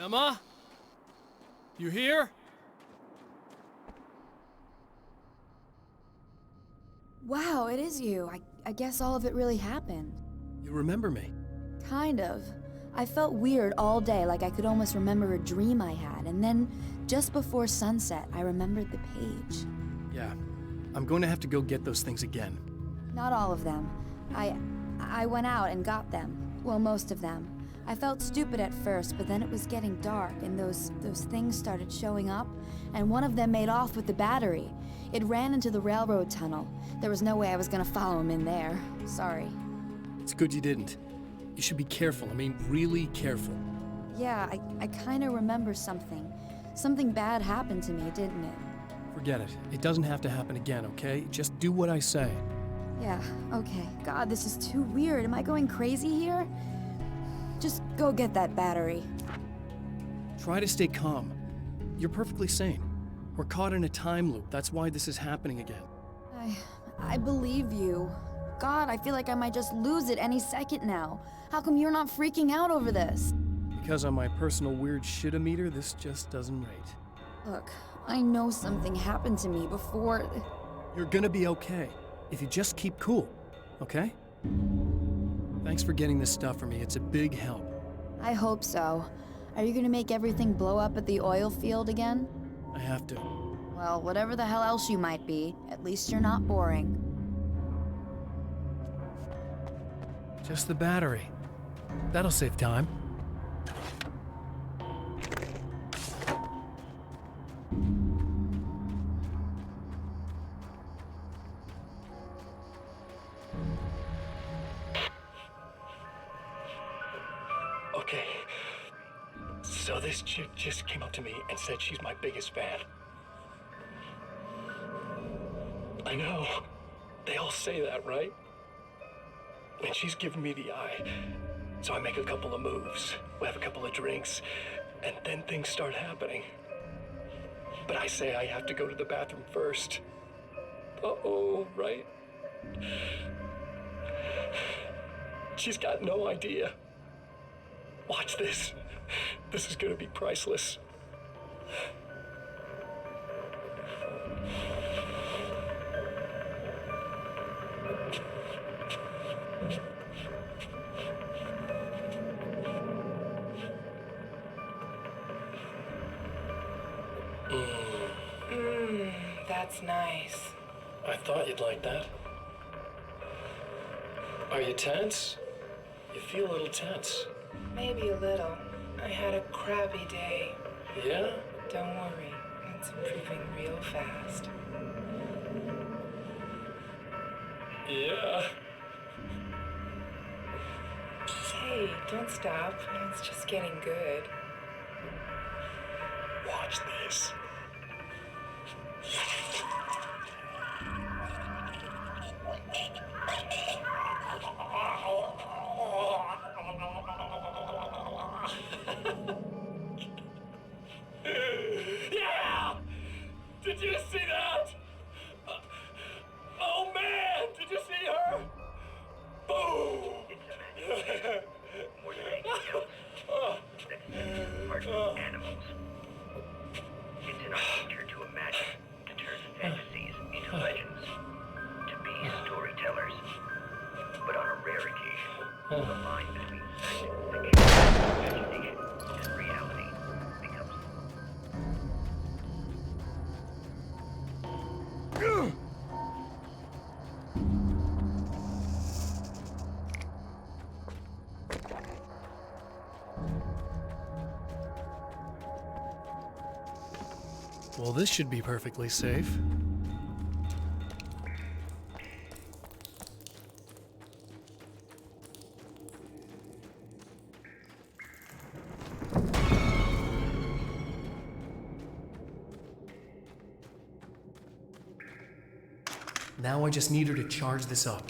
Emma? You here? Wow, it is you. I guess all of it really happened. You remember me? Kind of. I felt weird all day, like I could almost remember a dream I had, and then, just before sunset, I remembered the page. Yeah. I'm going to have to go get those things again. Not all of them. I went out and got them. Well, most of them. I felt stupid at first, but then it was getting dark, and those things started showing up, and one of them made off with the battery. It ran into the railroad tunnel. There was no way I was gonna follow him in there. Sorry. It's good you didn't. You should be careful. I mean, really careful. Yeah, I kinda remember something. Something bad happened to me, didn't it? Forget it. It doesn't have to happen again, okay? Just do what I say. Yeah, okay. God, this is too weird. Am I going crazy here? Just go get that battery. Try to stay calm. You're perfectly sane. We're caught in a time loop. That's why this is happening again. I believe you. God, I feel like I might just lose it any second now. How come you're not freaking out over this? Because on my personal weird shit-o-meter, this just doesn't rate. Look, I know something happened to me before... You're gonna be okay, if you just keep cool, okay? Thanks for getting this stuff for me. It's a big help. I hope so. Are you gonna make everything blow up at the oil field again? I have to. Well, whatever the hell else you might be, at least you're not boring. Just the battery. That'll save time. Okay. So this chick just came up to me and said she's my biggest fan. I know. They all say that, right? And she's giving me the eye. So I make a couple of moves. We have a couple of drinks. And then things start happening. But I say I have to go to the bathroom first. Uh-oh, right? She's got no idea. Watch this. This is gonna be priceless. That's nice. I thought you'd like that. Are you tense? You feel a little tense. Maybe a little. I had a crappy day. Yeah? Don't worry, it's improving real fast. Yeah. Hey, don't stop. It's just getting good. Watch this. Yeah! Did you see that? Oh man! Did you see her? Boom! More than anything else, that are animals. It's in our nature to imagine, to turn fantasies into legends, to be storytellers. But on a rare occasion, the line between imagination and reality becomes... Well, this should be perfectly safe. Now I just need her to charge this up.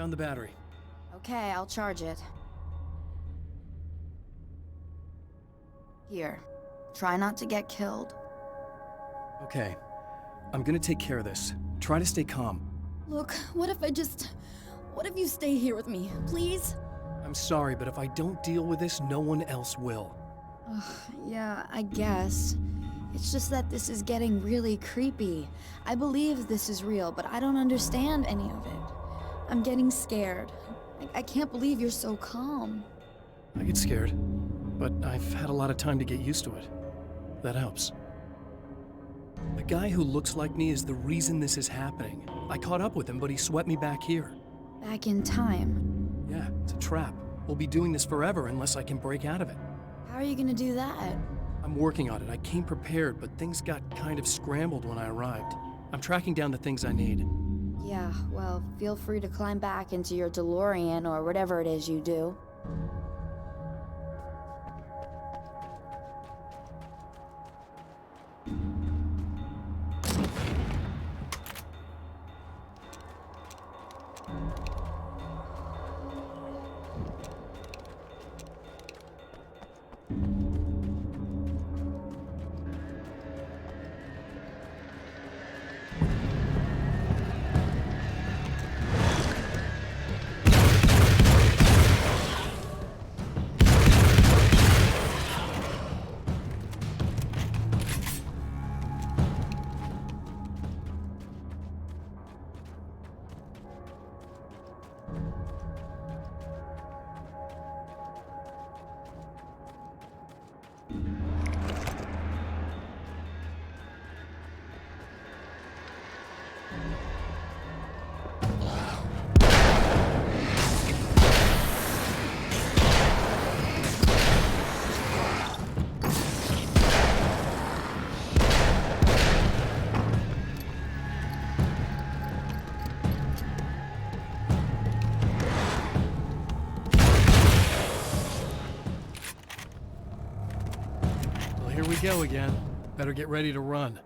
Found the battery. Okay, I'll charge it. Here. Try not to get killed. Okay. I'm gonna take care of this. Try to stay calm. Look, what if you stay here with me, please? I'm sorry, but if I don't deal with this, no one else will. Yeah, I guess. It's just that this is getting really creepy. I believe this is real, but I don't understand any of it. I'm getting scared. I can't believe you're so calm. I get scared, but I've had a lot of time to get used to it. That helps. The guy who looks like me is the reason this is happening. I caught up with him, but he swept me back here. Back in time. Yeah, it's a trap. We'll be doing this forever unless I can break out of it. How are you gonna do that? I'm working on it. I came prepared, but things got kind of scrambled when I arrived. I'm tracking down the things I need. Yeah, well, feel free to climb back into your DeLorean or whatever it is you do. Here we go again. Better get ready to run.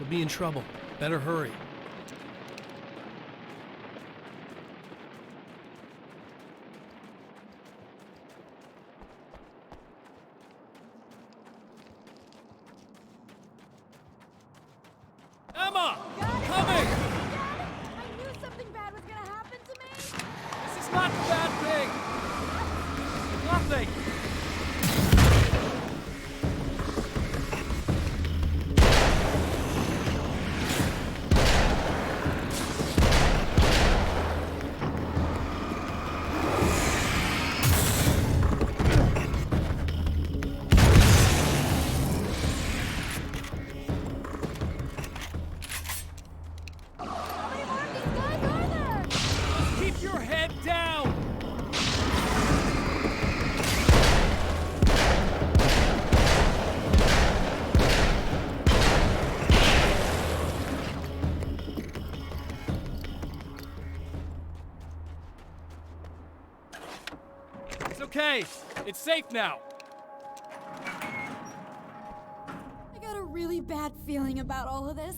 She'll be in trouble. Better hurry. Emma! I'm coming! I knew something bad was gonna happen to me! This is not a bad thing! Nothing! okay. It's safe now. I got a really bad feeling about all of this.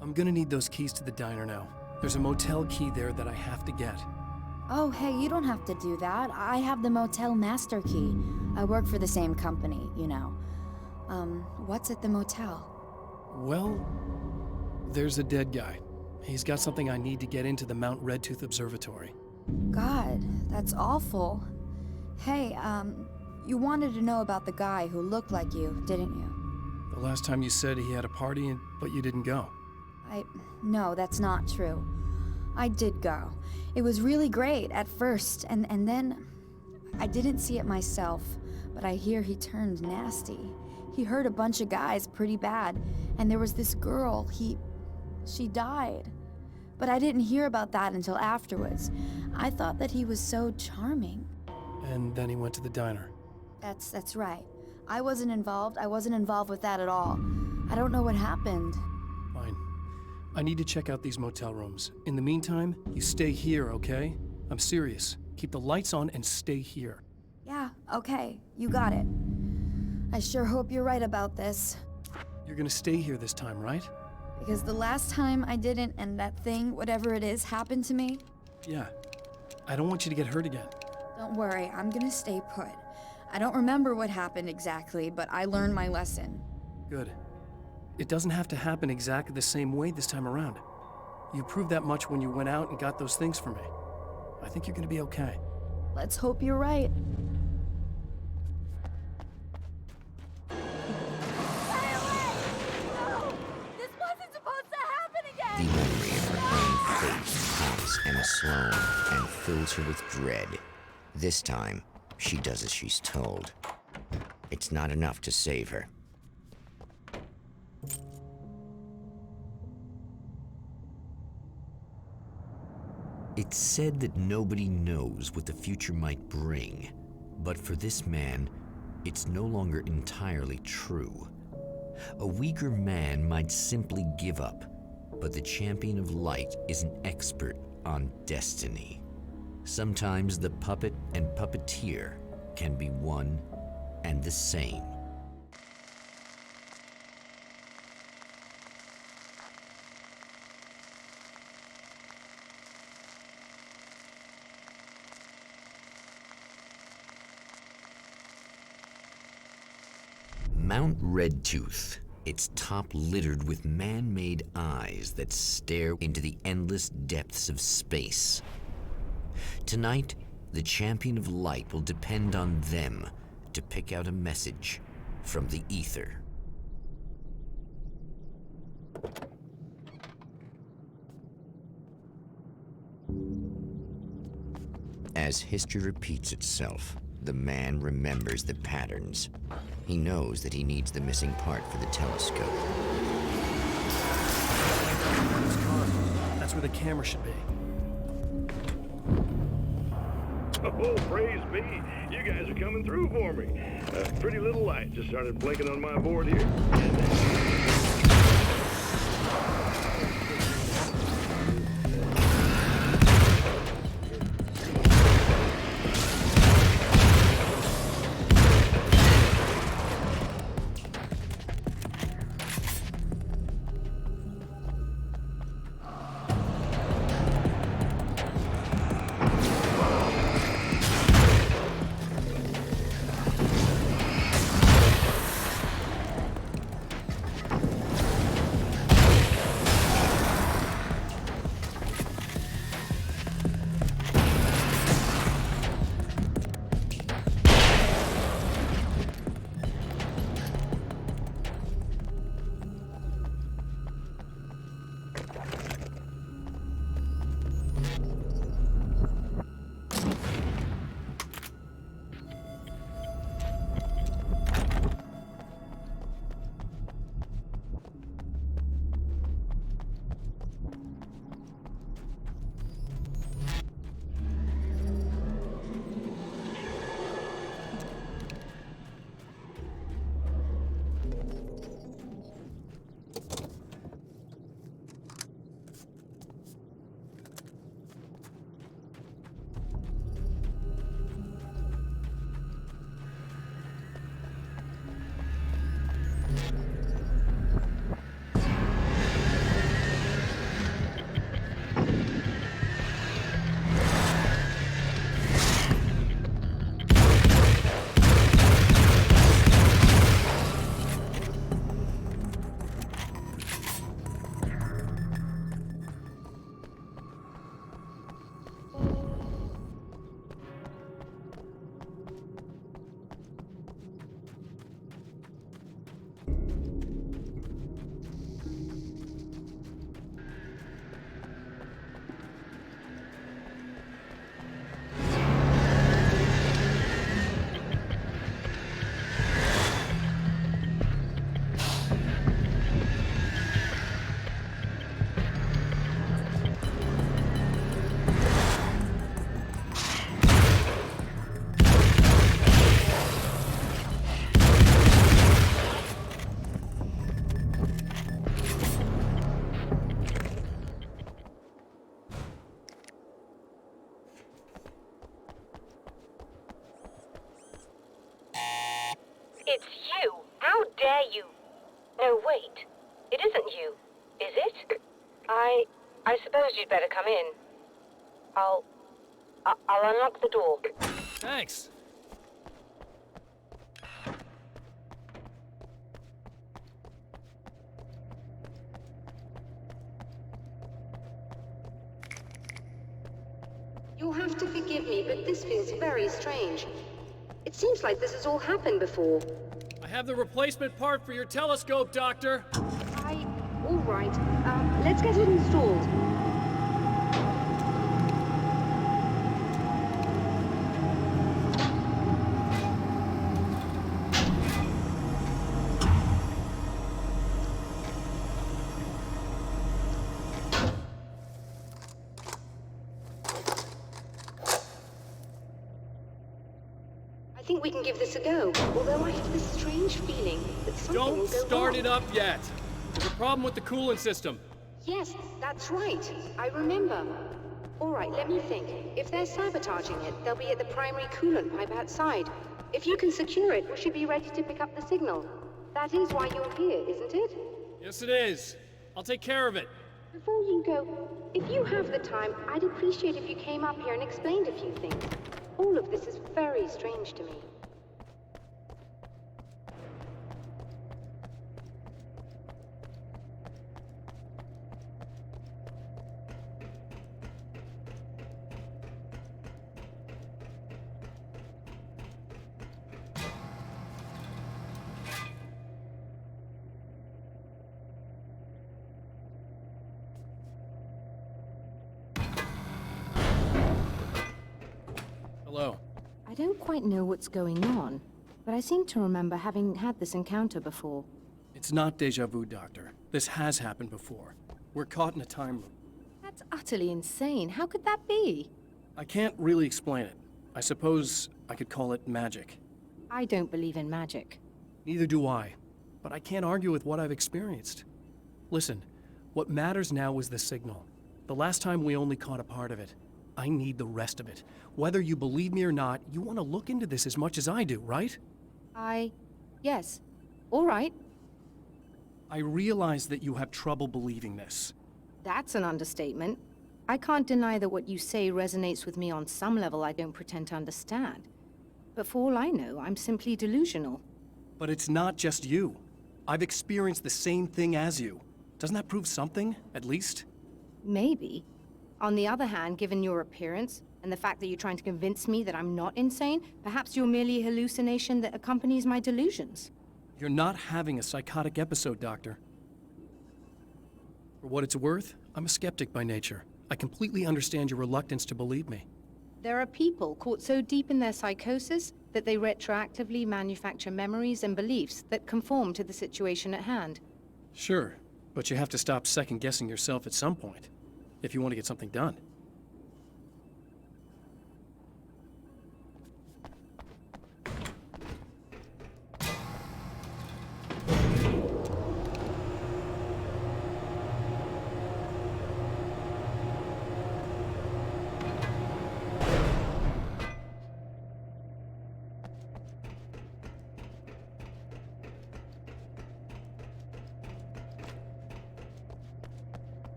I'm gonna need those keys to the diner now. There's a motel key there that I have to get. Oh, hey, you don't have to do that. I have the motel master key. I work for the same company, you know. What's at the motel? Well, there's a dead guy. He's got something I need to get into the Mount Redtooth Observatory. God, that's awful. Hey, you wanted to know about the guy who looked like you, didn't you? The last time you said he had a party, but you didn't go. No, that's not true. I did go. It was really great at first, and then I didn't see it myself, but I hear he turned nasty. He hurt a bunch of guys pretty bad, and there was this girl, she died. But I didn't hear about that until afterwards. I thought that he was so charming. And then he went to the diner. That's right. I wasn't involved with that at all. I don't know what happened. Fine. I need to check out these motel rooms. In the meantime, you stay here, okay? I'm serious. Keep the lights on and stay here. Yeah, okay. You got it. I sure hope you're right about this. You're gonna stay here this time, right? Because the last time I didn't, and that thing, whatever it is, happened to me. Yeah. I don't want you to get hurt again. Don't worry, I'm gonna stay put. I don't remember what happened exactly, but I learned my lesson. Good. It doesn't have to happen exactly the same way this time around. You proved that much when you went out and got those things for me. I think you're gonna be okay. Let's hope you're right. The memory of her own fate haunts Emma Sloan and fills her with dread. This time, she does as she's told. It's not enough to save her. It's said that nobody knows what the future might bring, but for this man, it's no longer entirely true. A weaker man might simply give up, but the champion of light is an expert on destiny. Sometimes the puppet and puppeteer can be one and the same. Mount Redtooth, its top littered with man-made eyes that stare into the endless depths of space. Tonight, the champion of light will depend on them to pick out a message from the ether. As history repeats itself, the man remembers the patterns. He knows that he needs the missing part for the telescope. That's where the camera should be. Oh, praise be. You guys are coming through for me. A pretty little light just started blinking on my board here. It isn't you, is it? I suppose you'd better come in. I'll unlock the door. Thanks. You'll have to forgive me, but this feels very strange. It seems like this has all happened before. I have the replacement part for your telescope, Doctor. All right. Let's get it installed. I think we can give this a go, although I have this strange feeling that something will Don't go start wrong. it up yet. There's a problem with the coolant system. Yes, that's right. I remember. All right, let me think. If they're sabotaging it, they'll be at the primary coolant pipe outside. If you can secure it, we should be ready to pick up the signal. That is why you're here, isn't it? Yes, it is. I'll take care of it. Before you go, if you have the time, I'd appreciate if you came up here and explained a few things. All of this is very strange to me. Hello. I don't quite know what's going on, but I seem to remember having had this encounter before. It's not deja vu, Doctor. This has happened before. We're caught in a time loop. That's utterly insane. How could that be? I can't really explain it. I suppose I could call it magic. I don't believe in magic. Neither do I. But I can't argue with what I've experienced. Listen, what matters now is the signal. The last time we only caught a part of it. I need the rest of it. Whether you believe me or not, you want to look into this as much as I do, right? Yes. All right. I realize that you have trouble believing this. That's an understatement. I can't deny that what you say resonates with me on some level I don't pretend to understand. But for all I know, I'm simply delusional. But it's not just you. I've experienced the same thing as you. Doesn't that prove something, at least? Maybe. On the other hand, given your appearance, and the fact that you're trying to convince me that I'm not insane, perhaps you're merely a hallucination that accompanies my delusions. You're not having a psychotic episode, Doctor. For what it's worth, I'm a skeptic by nature. I completely understand your reluctance to believe me. There are people caught so deep in their psychosis that they retroactively manufacture memories and beliefs that conform to the situation at hand. Sure, but you have to stop second-guessing yourself at some point, if you want to get something done.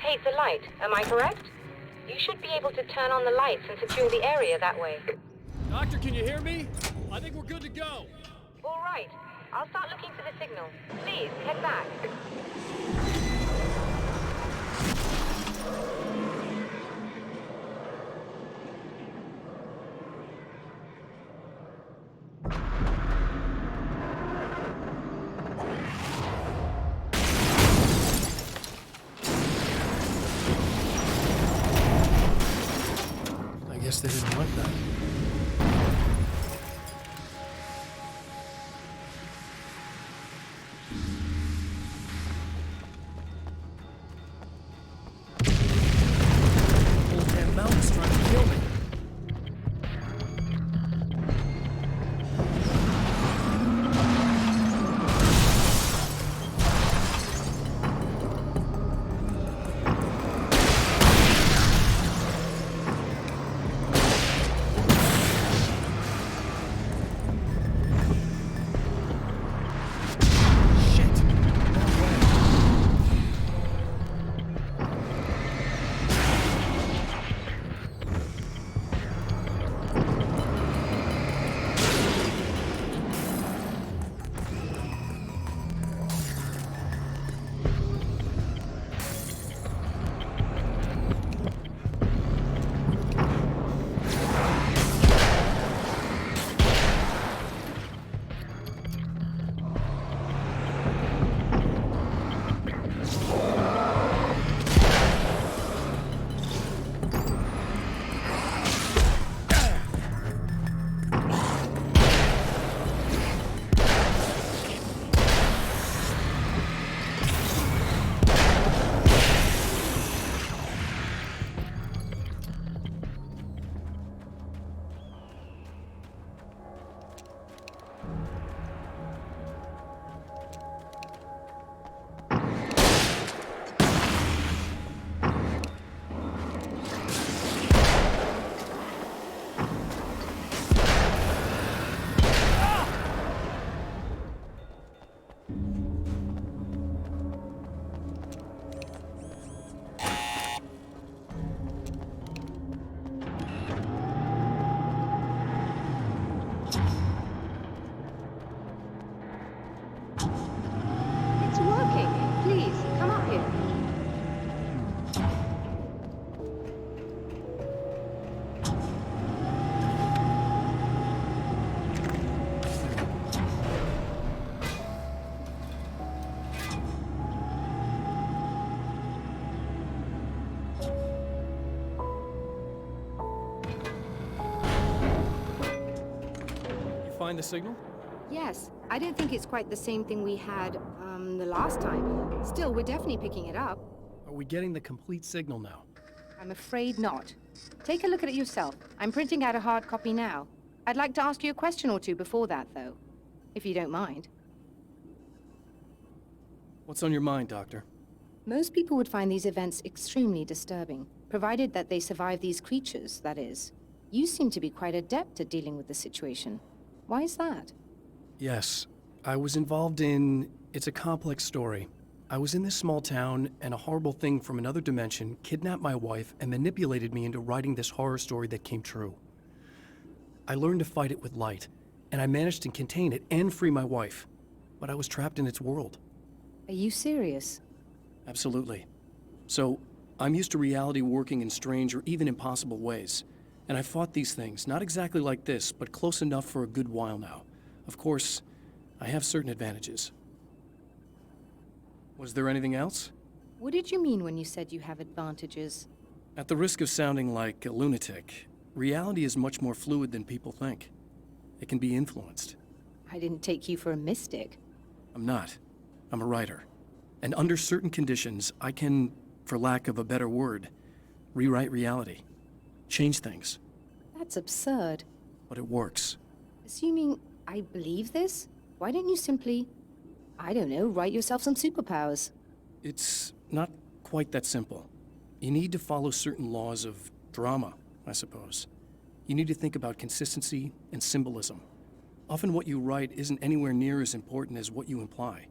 locate the light, am I correct? You should be able to turn on the lights and secure the area that way. Doctor, can you hear me? I think we're good to go. All right. I'll start looking for the signal. Please, head back. I guess they didn't want that. Whole damn mountain's trying to kill me. It's working. Please, come up here. You find the signal? Yes, I don't think it's quite the same thing we had, the last time. Still, we're definitely picking it up. Are we getting the complete signal now? I'm afraid not. Take a look at it yourself. I'm printing out a hard copy now. I'd like to ask you a question or two before that, though, if you don't mind. What's on your mind, Doctor? Most people would find these events extremely disturbing, provided that they survive these creatures, that is. You seem to be quite adept at dealing with the situation. Why is that? Yes, I was involved in... It's a complex story. I was in this small town, and a horrible thing from another dimension kidnapped my wife and manipulated me into writing this horror story that came true. I learned to fight it with light, and I managed to contain it and free my wife. But I was trapped in its world. Are you serious? Absolutely. So, I'm used to reality working in strange or even impossible ways. And I fought these things, not exactly like this, but close enough for a good while now. Of course, I have certain advantages. Was there anything else? What did you mean when you said you have advantages? At the risk of sounding like a lunatic, reality is much more fluid than people think. It can be influenced. I didn't take you for a mystic. I'm not. I'm a writer. And under certain conditions, I can, for lack of a better word, rewrite reality. Change things. That's absurd. But it works. Assuming I believe this, why don't you simply, I don't know, write yourself some superpowers? It's not quite that simple. You need to follow certain laws of drama, I suppose. You need to think about consistency and symbolism. Often what you write isn't anywhere near as important as what you imply.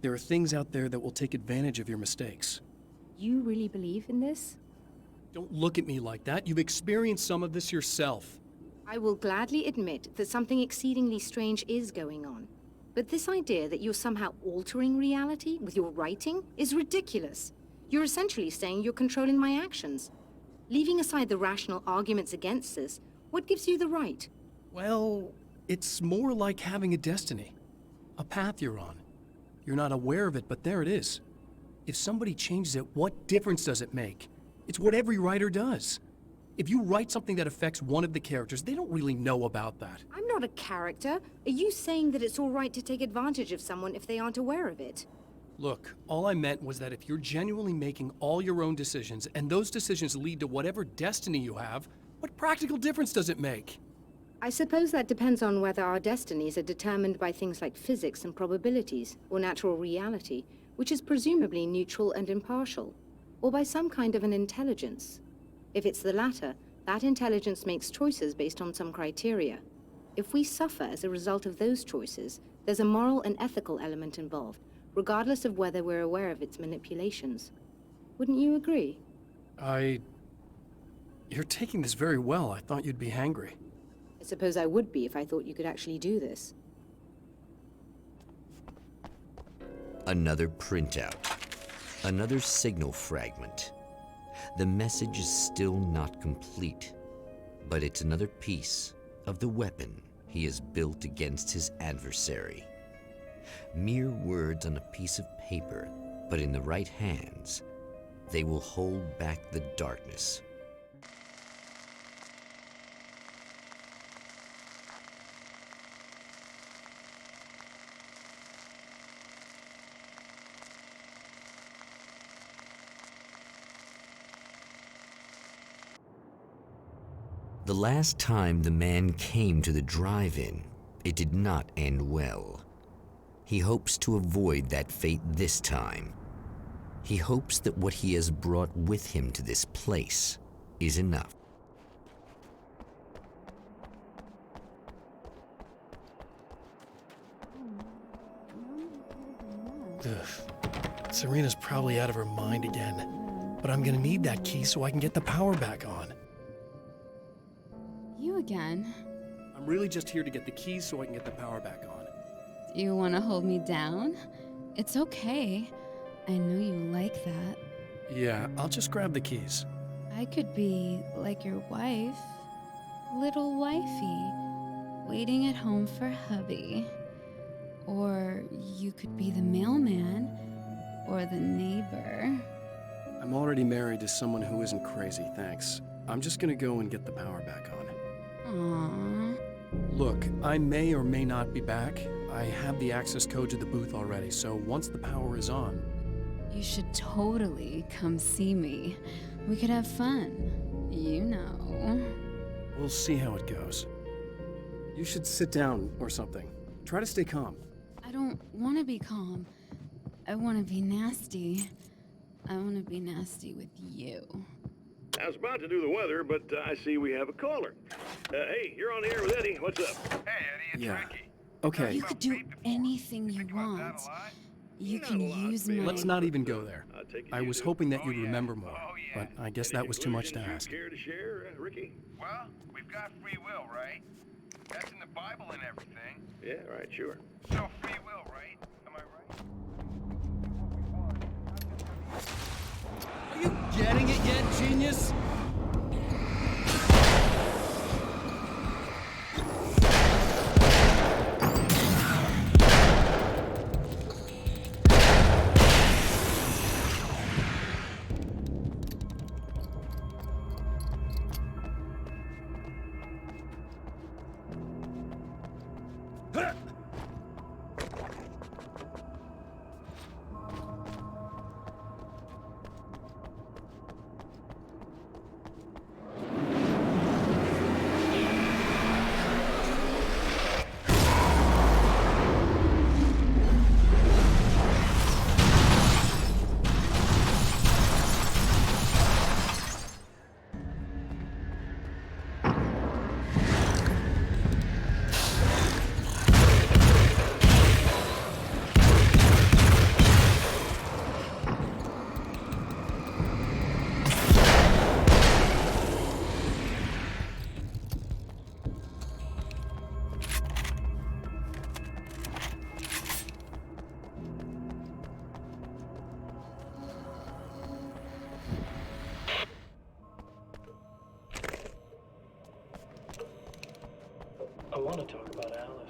There are things out there that will take advantage of your mistakes. You really believe in this? Don't look at me like that. You've experienced some of this yourself. I will gladly admit that something exceedingly strange is going on. But this idea that you're somehow altering reality with your writing is ridiculous. You're essentially saying you're controlling my actions. Leaving aside the rational arguments against this, what gives you the right? Well, it's more like having a destiny. A path you're on. You're not aware of it, but there it is. If somebody changes it, what difference does it make? It's what every writer does. If you write something that affects one of the characters, they don't really know about that. I'm not a character. Are you saying that it's all right to take advantage of someone if they aren't aware of it? Look, all I meant was that if you're genuinely making all your own decisions, and those decisions lead to whatever destiny you have, what practical difference does it make? I suppose that depends on whether our destinies are determined by things like physics and probabilities, or natural reality, which is presumably neutral and impartial, or by some kind of an intelligence. If it's the latter, that intelligence makes choices based on some criteria. If we suffer as a result of those choices, there's a moral and ethical element involved, regardless of whether we're aware of its manipulations. Wouldn't you agree? You're taking this very well. I thought you'd be angry. I suppose I would be if I thought you could actually do this. Another printout. Another signal fragment. The message is still not complete, but it's another piece of the weapon he has built against his adversary. Mere words on a piece of paper, but in the right hands, they will hold back the darkness. The last time the man came to the drive-in, it did not end well. He hopes to avoid that fate this time. He hopes that what he has brought with him to this place is enough. Ugh. Serena's probably out of her mind again. But I'm gonna need that key so I can get the power back on. You again? I'm really just here to get the keys so I can get the power back on. Do you want to hold me down? It's okay. I know you like that. Yeah, I'll just grab the keys. I could be like your wife. Little wifey. Waiting at home for hubby. Or you could be the mailman. Or the neighbor. I'm already married to someone who isn't crazy, thanks. I'm just gonna go and get the power back on. Aww. Look, I may or may not be back. I have the access code to the booth already, so once the power is on... You should totally come see me. We could have fun. You know. We'll see how it goes. You should sit down or something. Try to stay calm. I don't want to be calm. I want to be nasty. I want to be nasty with you. I was about to do the weather, but I see we have a caller. Hey, you're on the air with Eddie. What's up? Hey, Eddie, it's Ricky. Okay. You could do anything you want. You can use my... Let's not even go there. I was hoping that you'd remember more, but I guess that was too much to ask. Care to share, Ricky? Well, we've got free will, right? That's in the Bible and everything. Yeah, right, sure. So free will, right? Am I right? Are you getting it yet, genius? want to talk about Alice.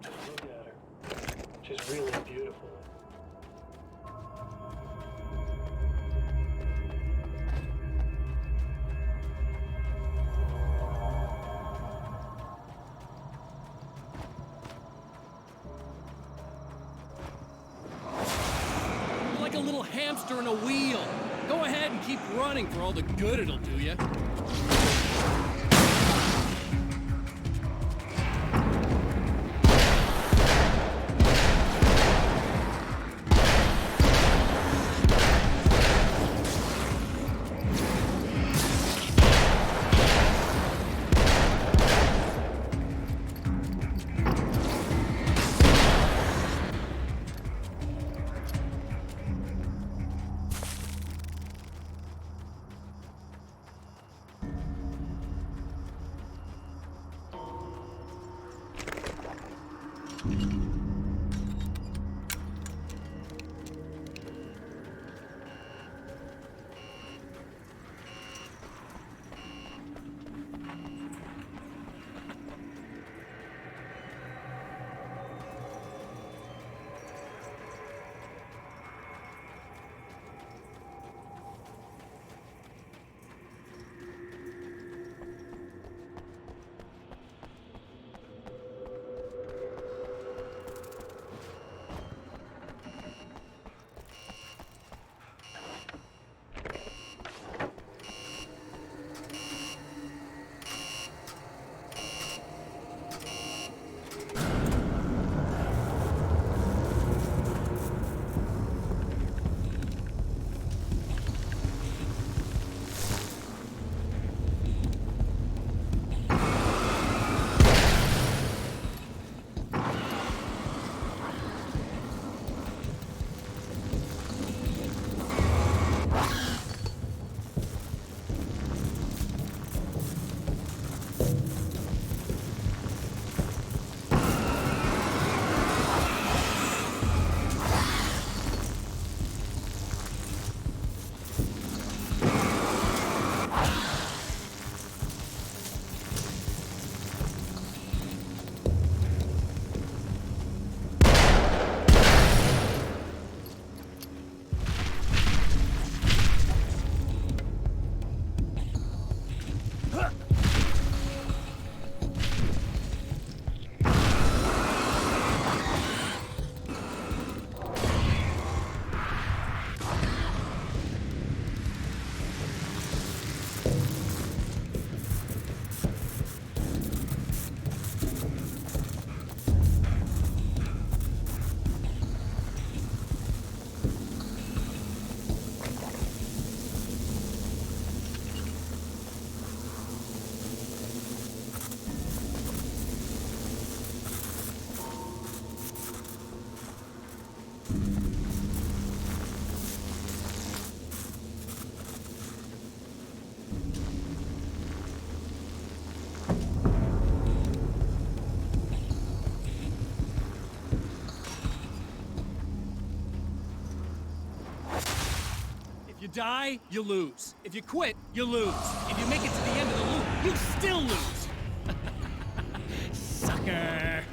Just look at her. She's really beautiful. You're like a little hamster in a wheel. Go ahead and keep running for all the good it'll do you. If you die, you lose. If you quit, you lose. If you make it to the end of the loop, you still lose. Sucker.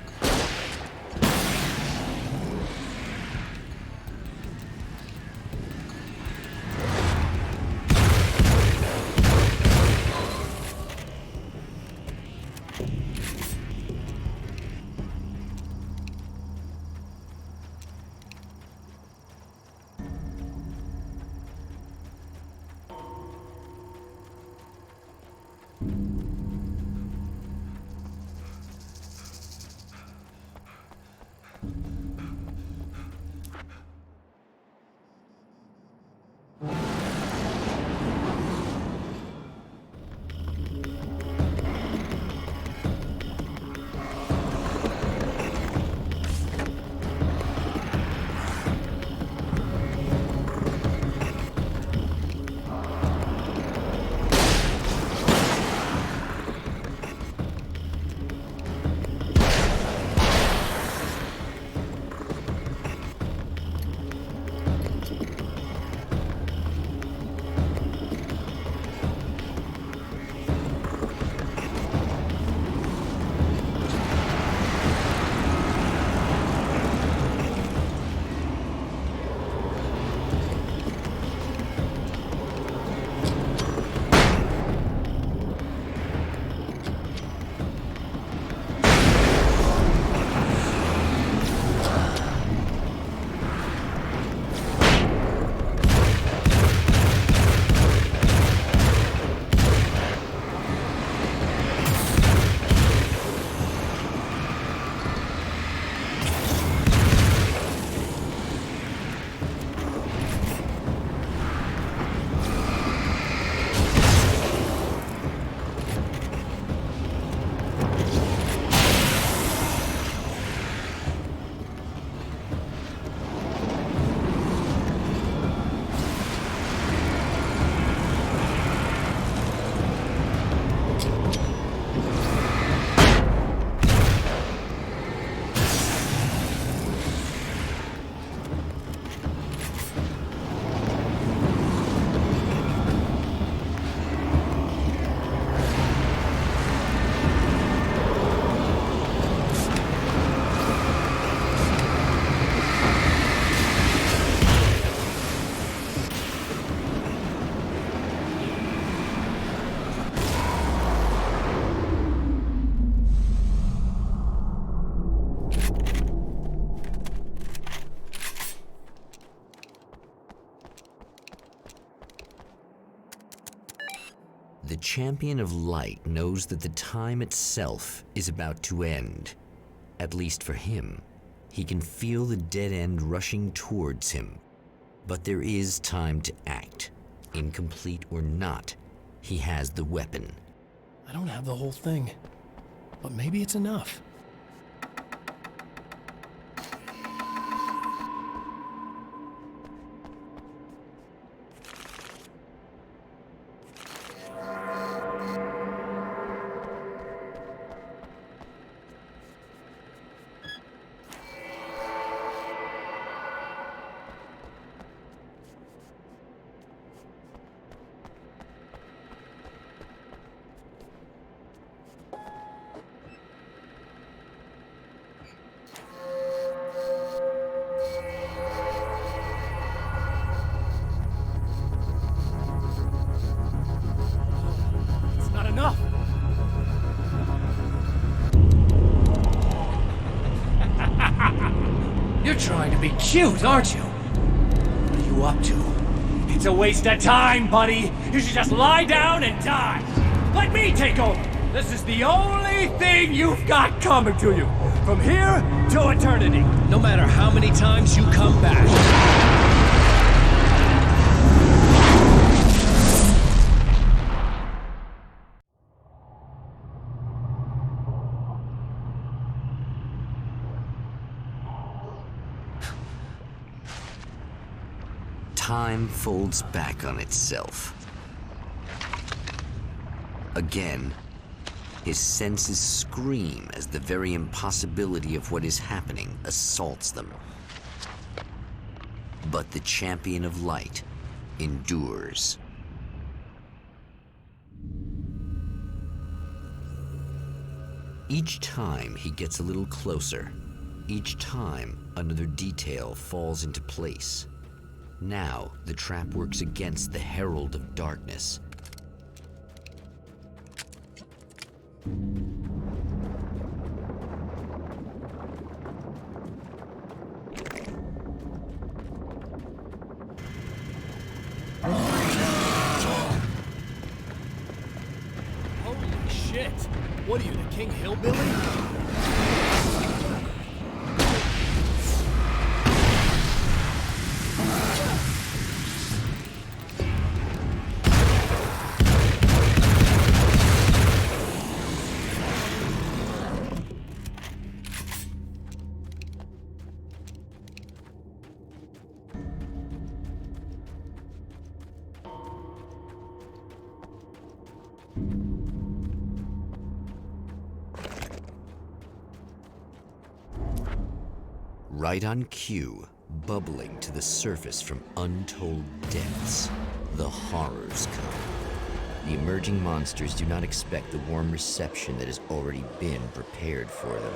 The champion of light knows that the time itself is about to end. At least for him. He can feel the dead end rushing towards him. But there is time to act. Incomplete or not, he has the weapon. I don't have the whole thing, but maybe it's enough. You're trying to be cute, aren't you? What are you up to? It's a waste of time, buddy. You should just lie down and die. Let me take over. This is the only thing you've got coming to you. From here to eternity. No matter how many times you come back. Time folds back on itself. Again, his senses scream as the very impossibility of what is happening assaults them. But the champion of light endures. Each time he gets a little closer. Each time another detail falls into place. Now, the trap works against the Herald of Darkness. Holy shit! What are you, the King Hillbilly? Right on cue, bubbling to the surface from untold depths, the horrors come. The emerging monsters do not expect the warm reception that has already been prepared for them.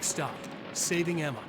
Stop. Saving Emma.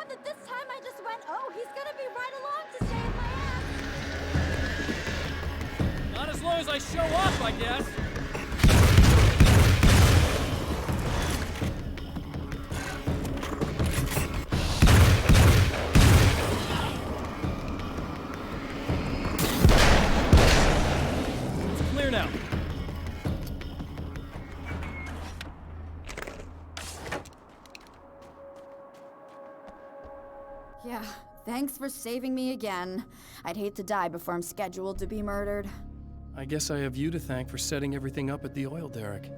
And that this time I just went, oh, he's gonna be right along to save my ass. Not as long as I show up, I guess. It's clear now. Yeah, thanks for saving me again. I'd hate to die before I'm scheduled to be murdered. I guess I have you to thank for setting everything up at the oil derrick.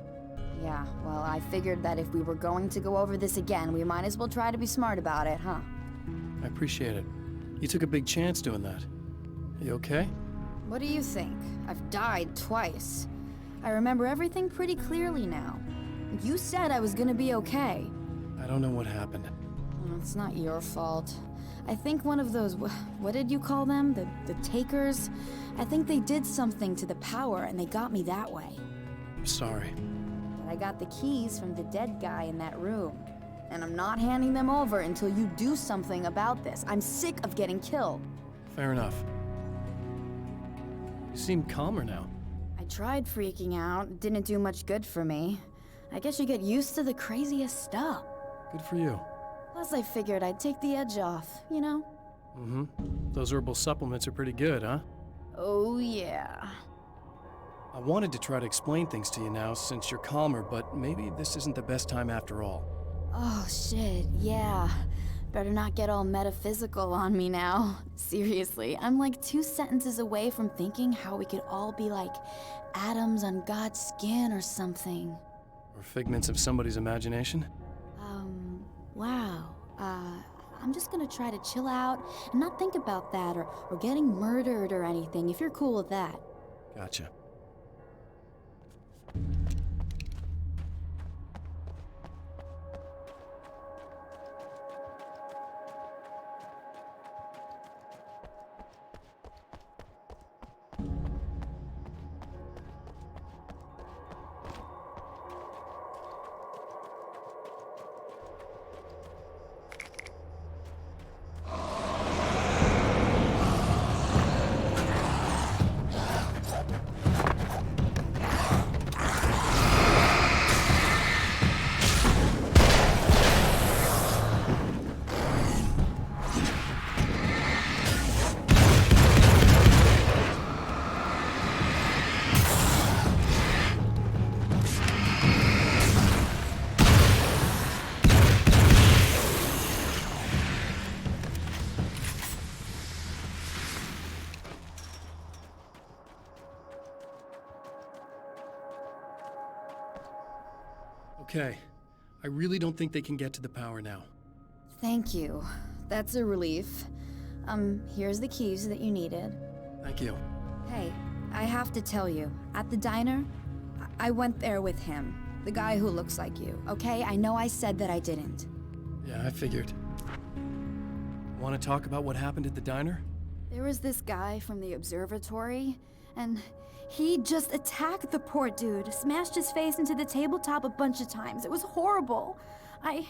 Yeah, well, I figured that if we were going to go over this again, we might as well try to be smart about it, huh? I appreciate it. You took a big chance doing that. You okay? What do you think? I've died twice. I remember everything pretty clearly now. You said I was gonna be okay. I don't know what happened. It's not your fault. I think one of those, what did you call them? The takers? I think they did something to the power and they got me that way. I'm sorry. But I got the keys from the dead guy in that room. And I'm not handing them over until you do something about this. I'm sick of getting killed. Fair enough. You seem calmer now. I tried freaking out. It didn't do much good for me. I guess you get used to the craziest stuff. Good for you. Plus, I figured I'd take the edge off, you know? Mm-hmm. Those herbal supplements are pretty good, huh? Oh, yeah. I wanted to try to explain things to you now since you're calmer, but maybe this isn't the best time after all. Oh, shit, yeah. Better not get all metaphysical on me now. Seriously, I'm like 2 sentences away from thinking how we could all be like atoms on God's skin or something. Or figments of somebody's imagination? Wow. I'm just gonna try to chill out and not think about that or getting murdered or anything, if you're cool with that. Gotcha. Okay. I really don't think they can get to the power now. Thank you. That's a relief. Here's the keys that you needed. Thank you. Hey, I have to tell you, at the diner, I went there with him. The guy who looks like you, okay? I know I said that I didn't. Yeah, I figured. Want to talk about what happened at the diner? There was this guy from the observatory, and he just attacked the poor dude, smashed his face into the tabletop a bunch of times. It was horrible. I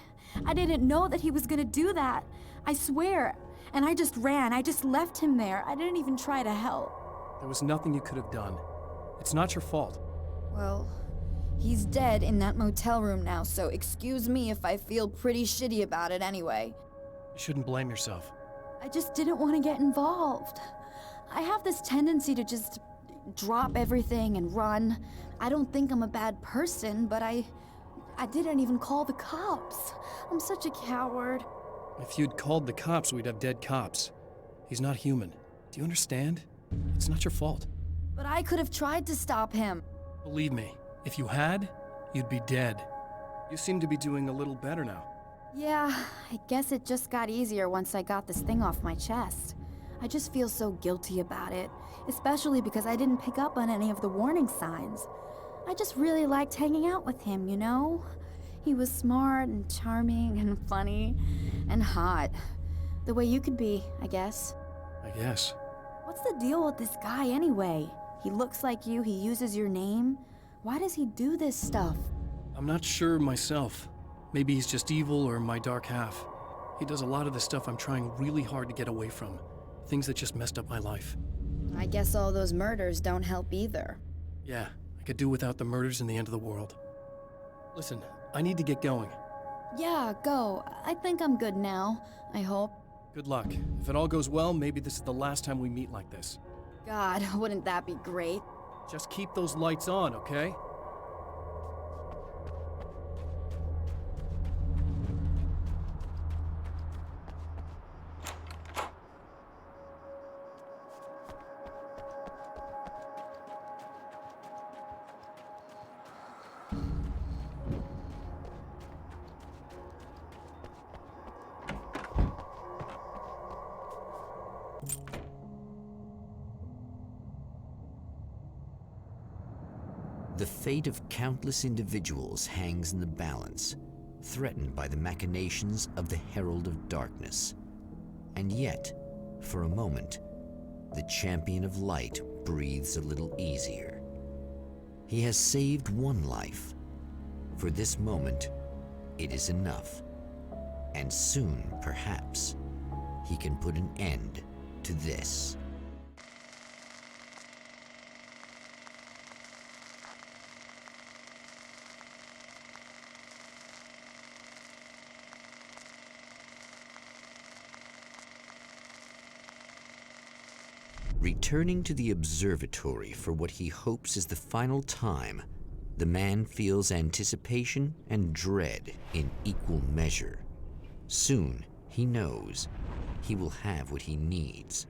didn't know that he was gonna do that. I swear. And I just ran. I just left him there. I didn't even try to help. There was nothing you could have done. It's not your fault. Well, he's dead in that motel room now, so excuse me if I feel pretty shitty about it anyway. You shouldn't blame yourself. I just didn't want to get involved. I have this tendency to just drop everything and run. I don't think I'm a bad person, but I didn't even call the cops. I'm such a coward. If you'd called the cops, we'd have dead cops. He's not human. Do you understand? It's not your fault. But I could have tried to stop him. Believe me, if you had, you'd be dead. You seem to be doing a little better now. Yeah, I guess it just got easier once I got this thing off my chest. I just feel so guilty about it, especially because I didn't pick up on any of the warning signs. I just really liked hanging out with him, you know? He was smart and charming and funny and hot. The way you could be, I guess. I guess. What's the deal with this guy anyway? He looks like you, he uses your name. Why does he do this stuff? I'm not sure myself. Maybe he's just evil or my dark half. He does a lot of the stuff I'm trying really hard to get away from. Things that just messed up my life. I guess all those murders don't help either. Yeah, I could do without the murders and the end of the world. Listen, I need to get going. Yeah, go. I think I'm good now. I hope. Good luck. If it all goes well, maybe this is the last time we meet like this. God, wouldn't that be great? Just keep those lights on, okay? The fate of countless individuals hangs in the balance, threatened by the machinations of the Herald of Darkness. And yet, for a moment, the champion of light breathes a little easier. He has saved one life. For this moment, it is enough. And soon, perhaps, he can put an end to this. Returning to the observatory for what he hopes is the final time, the man feels anticipation and dread in equal measure. Soon, he knows, he will have what he needs.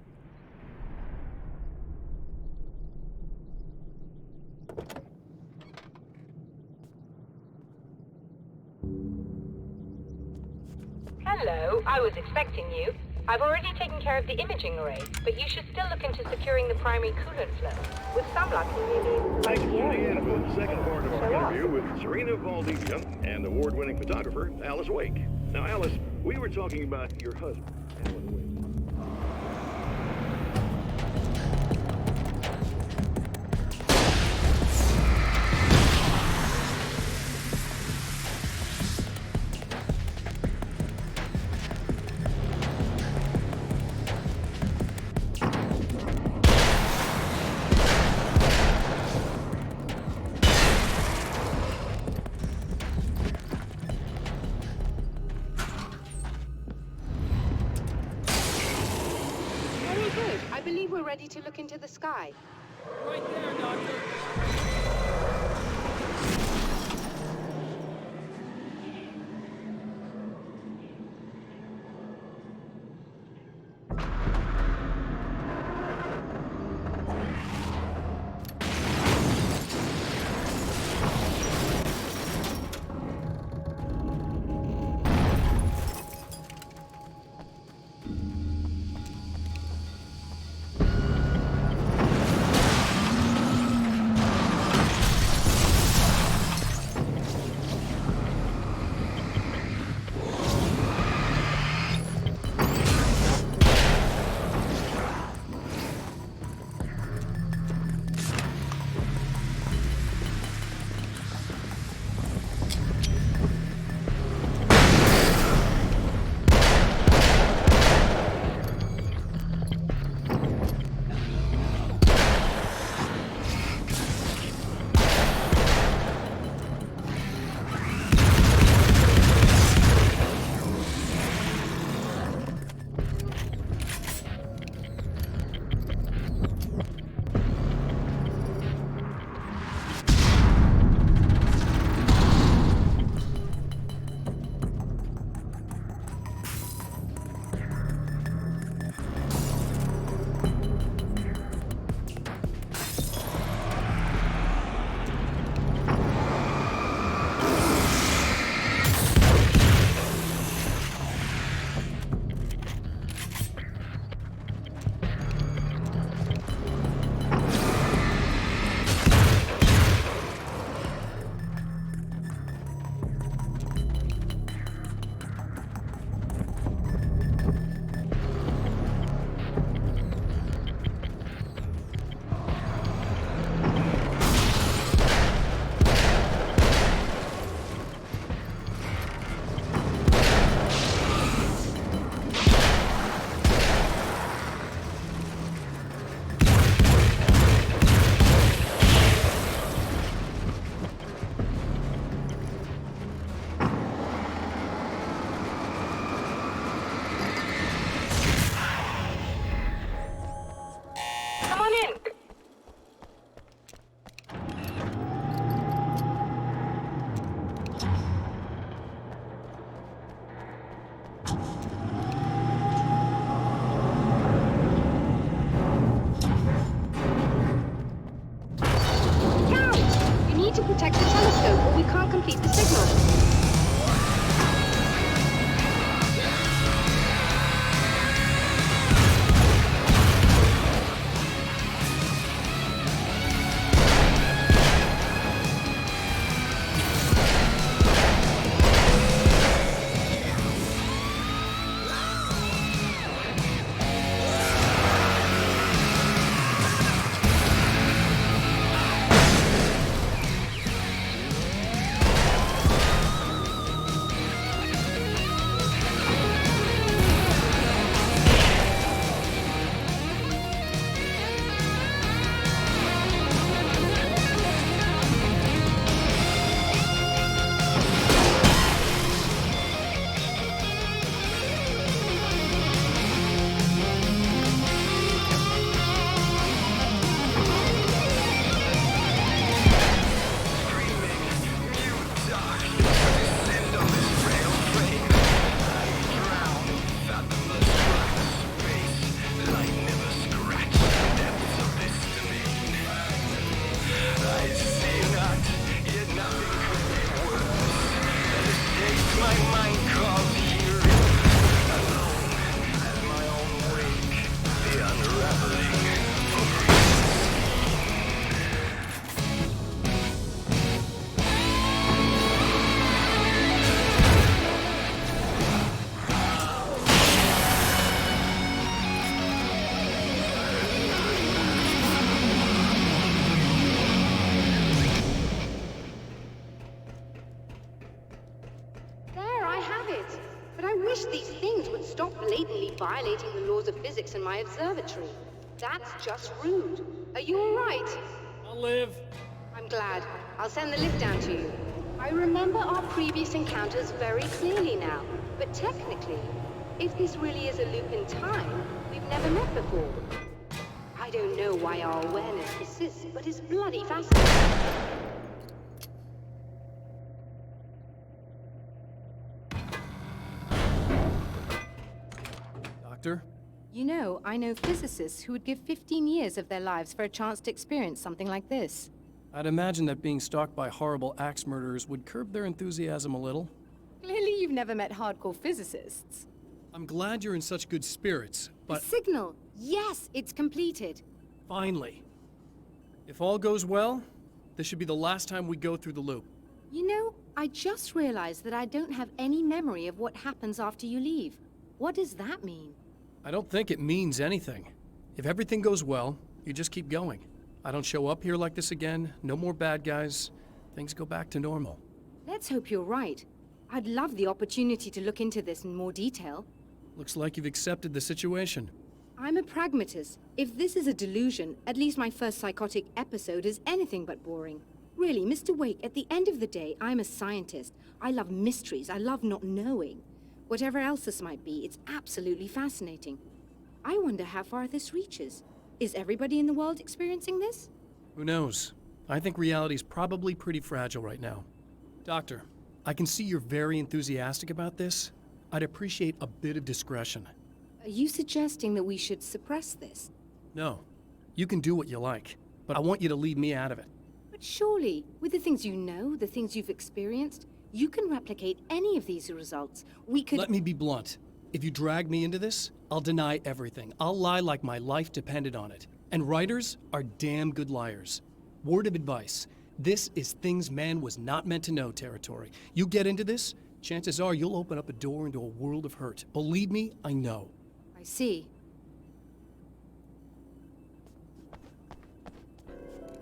Hello, I was expecting you. I've already taken care of the imaging array, but you should still look into securing the primary coolant flow. With some luck, you may be able to Thanks for the tuning in area. to the second part of our Show up. interview with Serena Valdivia and award-winning photographer Alice Wake. Now, Alice, we were talking about your husband, Alan Wake. Very good. I believe we're ready to look into the sky. Right there, Doctor. would stop blatantly violating the laws of physics in my observatory. That's just rude. Are you all right? I'll live. I'm glad. I'll send the lift down to you. I remember our previous encounters very clearly now, but technically, if this really is a loop in time, we've never met before. I don't know why our awareness persists, but it's bloody fascinating. Doctor? You know, I know physicists who would give 15 years of their lives for a chance to experience something like this. I'd imagine that being stalked by horrible axe murderers would curb their enthusiasm a little. Clearly you've never met hardcore physicists. I'm glad you're in such good spirits, but... The signal! Yes, it's completed. Finally. If all goes well, this should be the last time we go through the loop. You know, I just realized that I don't have any memory of what happens after you leave. What does that mean? I don't think it means anything. If everything goes well, you just keep going. I don't show up here like this again, no more bad guys. Things go back to normal. Let's hope you're right. I'd love the opportunity to look into this in more detail. Looks like you've accepted the situation. I'm a pragmatist. If this is a delusion, at least my first psychotic episode is anything but boring. Really, Mr. Wake, at the end of the day, I'm a scientist. I love mysteries. I love not knowing. Whatever else this might be, it's absolutely fascinating. I wonder how far this reaches. Is everybody in the world experiencing this? Who knows? I think reality's probably pretty fragile right now. Doctor, I can see you're very enthusiastic about this. I'd appreciate a bit of discretion. Are you suggesting that we should suppress this? No. You can do what you like, but I want you to leave me out of it. But surely, with the things you know, the things you've experienced, you can replicate any of these results. We could— Let me be blunt. If you drag me into this, I'll deny everything. I'll lie like my life depended on it. And writers are damn good liars. Word of advice. This is things man was not meant to know territory. You get into this, chances are you'll open up a door into a world of hurt. Believe me, I know. I see.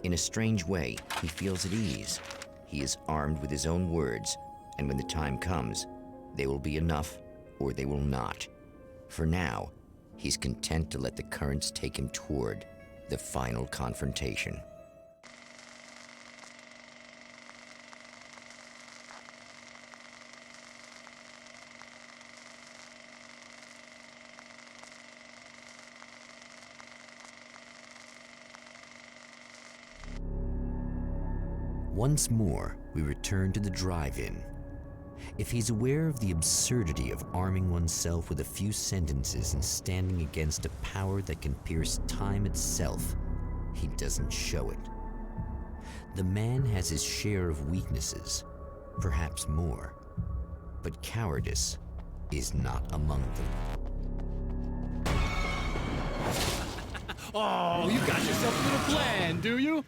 In a strange way, he feels at ease. He is armed with his own words, and when the time comes, they will be enough or they will not. For now, he's content to let the currents take him toward the final confrontation. Once more, we return to the drive-in. If he's aware of the absurdity of arming oneself with a few sentences and standing against a power that can pierce time itself, he doesn't show it. The man has his share of weaknesses, perhaps more, but cowardice is not among them. Oh, you got yourself a little plan, do you?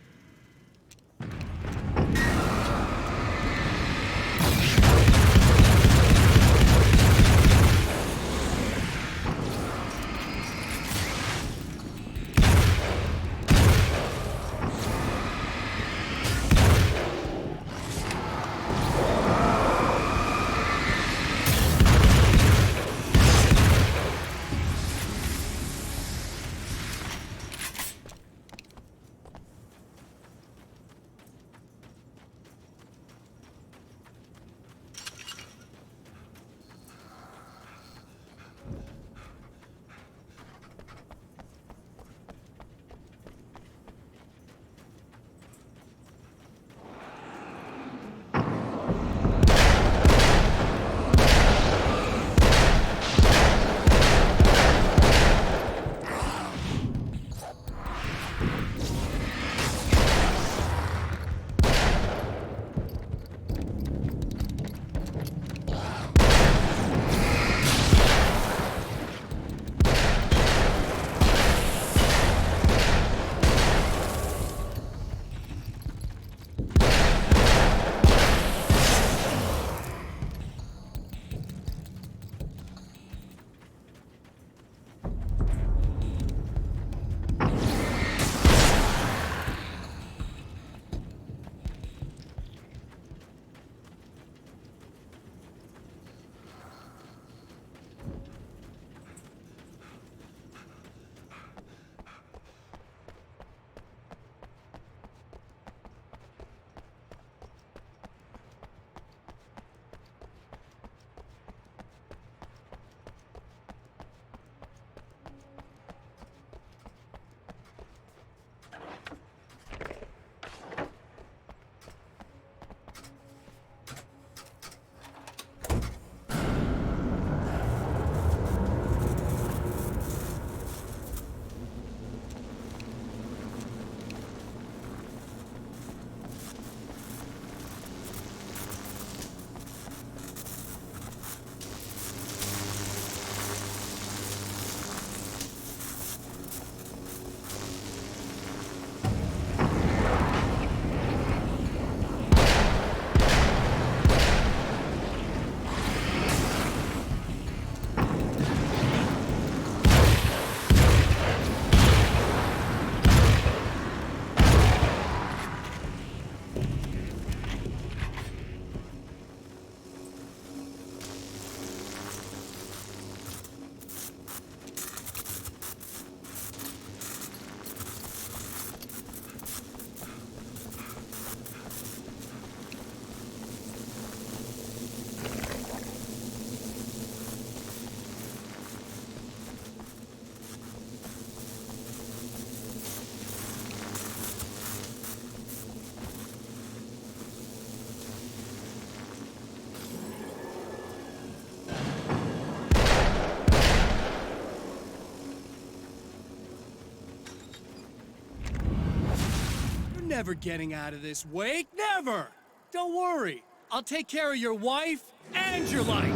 never getting out of this wake, never! Don't worry, I'll take care of your wife and your life!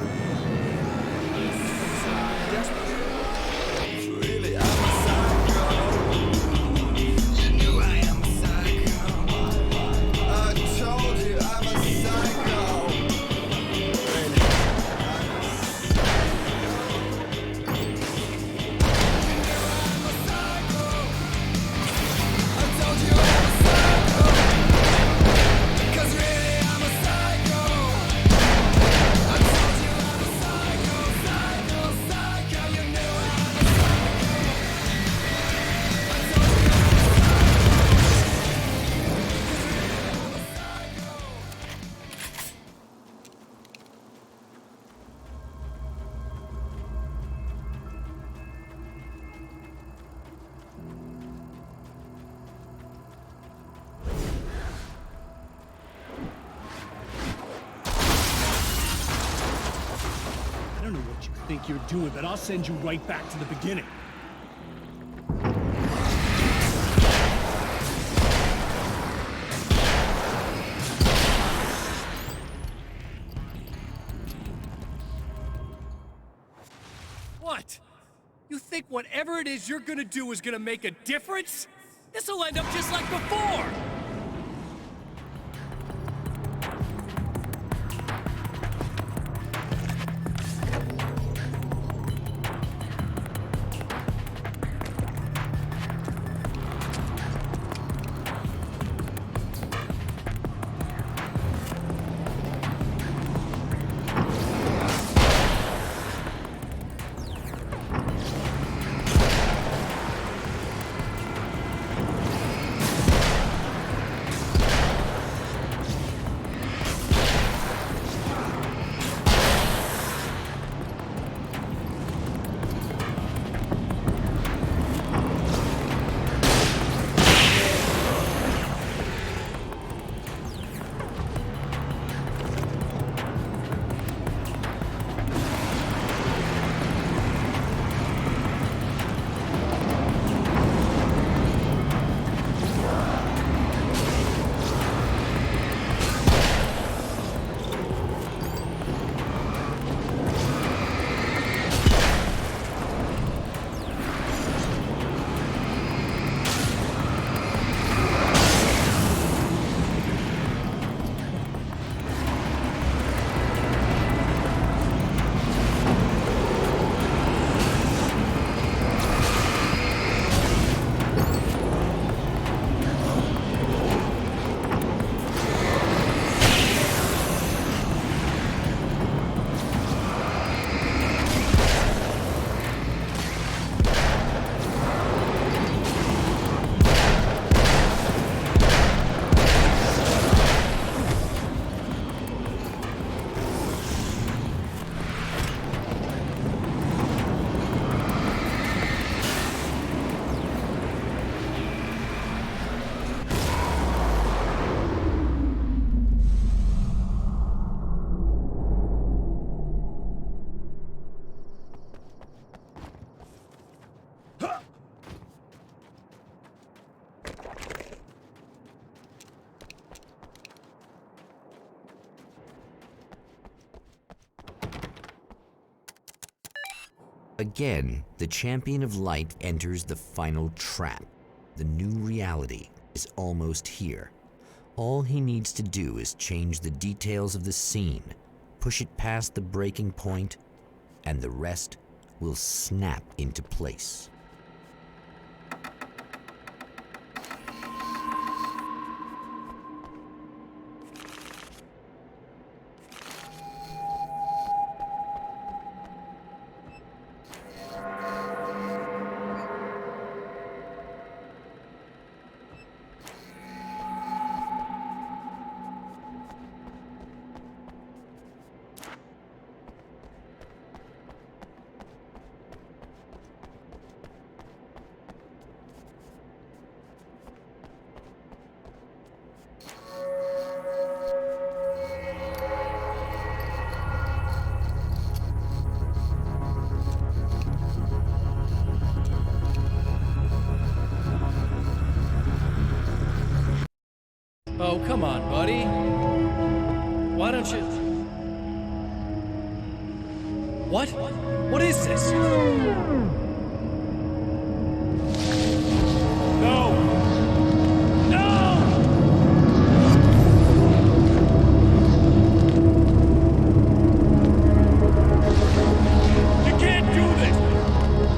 Really, I'm a psycho. You knew I am a psycho. I told you I'm a psycho. I don't know what you think you're doing, but I'll send you right back to the beginning. What? You think whatever it is you're gonna do is gonna make a difference? This'll end up just like before! Again, the champion of light enters the final trap. The new reality is almost here. All he needs to do is change the details of the scene, push it past the breaking point, and the rest will snap into place. What? What is this? No! No! You can't do this!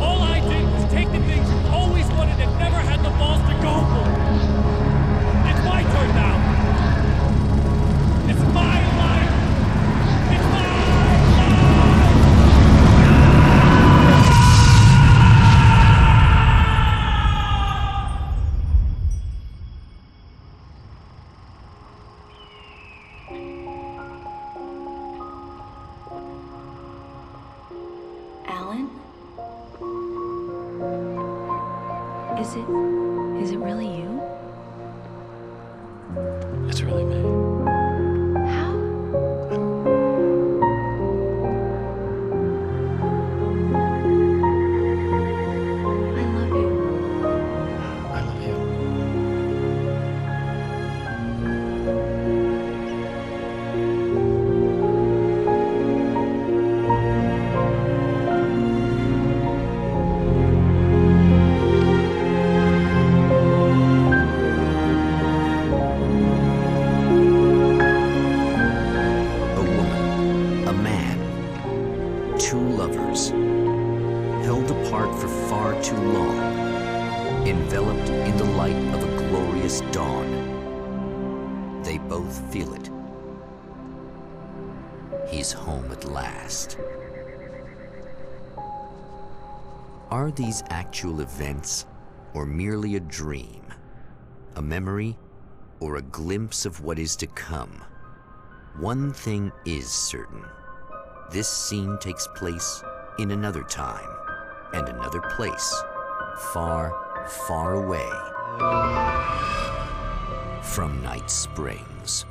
All I did was take the things you always wanted and never had the balls to go for. It's my turn now. It's my life. It's my life. Alan? Is it really you? It's really me. How? I love you. I love you. A woman, a man, two lovers, held apart for far too long, enveloped in the light of a glorious dawn. They both feel it. He's home at last. Are these actual events, or merely a dream? A memory, or a glimpse of what is to come? One thing is certain. This scene takes place in another time and another place, far, far away from Night Springs.